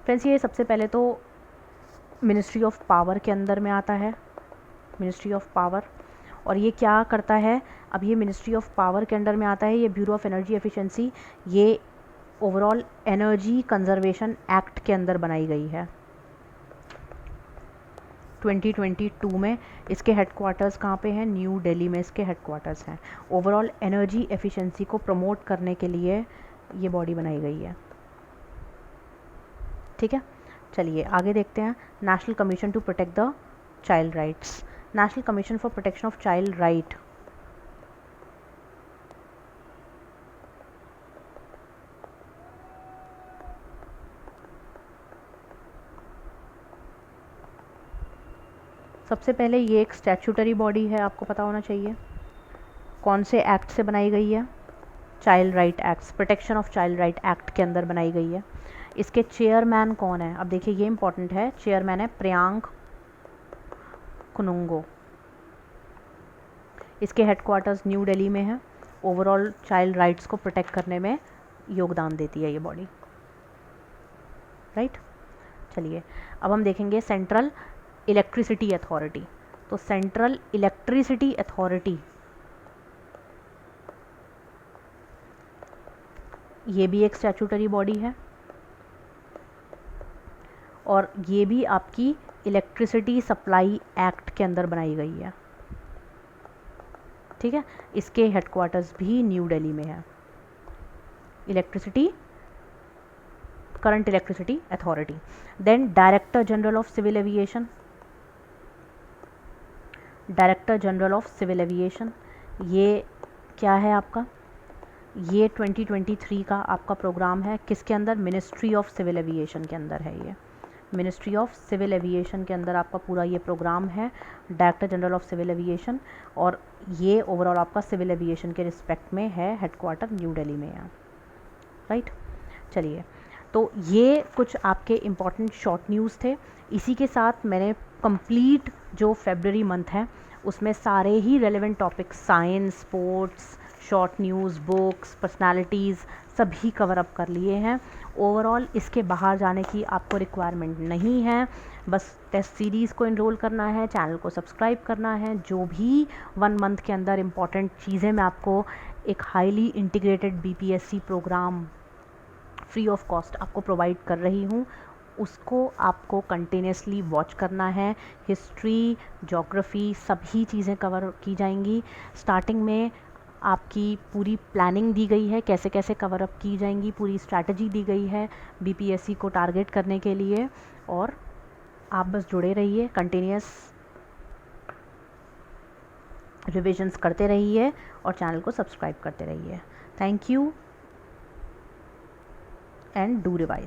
Friends ये सबसे पहले तो मिनिस्ट्री ऑफ पावर के अंदर में आता है, मिनिस्ट्री ऑफ पावर। और ये क्या करता है? अब ये मिनिस्ट्री ऑफ पावर के अंडर में आता है, ये ब्यूरो ऑफ एनर्जी एफिशिएंसी। ये ओवरऑल एनर्जी कंजर्वेशन एक्ट के अंदर बनाई गई है 2022 में। इसके हेडक्वार्टर्स कहाँ पे हैं? न्यू दिल्ली में इसके हेडक्वार्टर्स हैं। ओवरऑल एनर्जी एफिशिएंसी को प्रमोट करने के लिए ये बॉडी बनाई गई है। ठीक है, चलिए आगे देखते हैं। National commission to protect the child rights. National commission for protection of child right सबसे पहले ये एक स्टैट्यूटरी बॉडी है, आपको पता होना चाहिए। कौन से एक्ट से बनाई गई है? Child right act, protection of child right act के अंदर बनाई गई है। इसके चेयरमैन कौन है? अब देखिए ये इंपॉर्टेंट है, चेयरमैन है प्रियांक कुनुंगो। इसके हेडक्वार्टर्स न्यू दिल्ली में है। ओवरऑल चाइल्ड राइट्स को प्रोटेक्ट करने में योगदान देती है ये बॉडी, राइट। चलिए अब हम देखेंगे सेंट्रल इलेक्ट्रिसिटी अथॉरिटी। तो सेंट्रल इलेक्ट्रिसिटी अथॉरिटी ये भी एक स्टैट्यूटरी बॉडी है और ये भी आपकी इलेक्ट्रिसिटी सप्लाई एक्ट के अंदर बनाई गई है। ठीक है, इसके हेडक्वार्टर्स भी न्यू दिल्ली में है। Current electricity authority. Then director general of civil aviation. Director general of civil aviation ये क्या है आपका? ये 2023 का आपका प्रोग्राम है। किसके अंदर? मिनिस्ट्री ऑफ सिविल एविएशन के अंदर है। ये मिनिस्ट्री ऑफ सिविल एविएशन के अंदर आपका पूरा ये प्रोग्राम है, director general of civil aviation. और ये ओवरऑल आपका सिविल एविएशन के रिस्पेक्ट में है, हेडक्वार्टर न्यू दिल्ली में है, राइट। चलिए तो ये कुछ आपके इम्पॉर्टेंट शॉर्ट न्यूज़ थे। इसी के साथ मैंने कंप्लीट जो फरवरी मंथ है उसमें सारे ही relevant topics, science, sports, short news, books, personalities सभी कवर अप कर लिए हैं। ओवरऑल इसके बाहर जाने की आपको रिक्वायरमेंट नहीं है, बस टेस्ट सीरीज़ को इनरोल करना है, चैनल को सब्सक्राइब करना है। जो भी 1 मंथ के अंदर इम्पॉर्टेंट चीज़ें मैं आपको एक highly integrated BPSC programme free of cost आपको प्रोवाइड कर रही हूँ, उसको आपको कंटिन्यूसली वॉच करना है। हिस्ट्री, ज्योग्राफी सभी चीज़ें कवर की जाएंगी। स्टार्टिंग में आपकी पूरी प्लानिंग दी गई है, कैसे कैसे कवर अप की जाएंगी, पूरी स्ट्रैटेजी दी गई है बीपीएससी को टारगेट करने के लिए। और आप बस जुड़े रहिए, कंटिन्यूस रिविजन्स करते रहिए और चैनल को सब्सक्राइब करते रहिए। Thank you and do revise.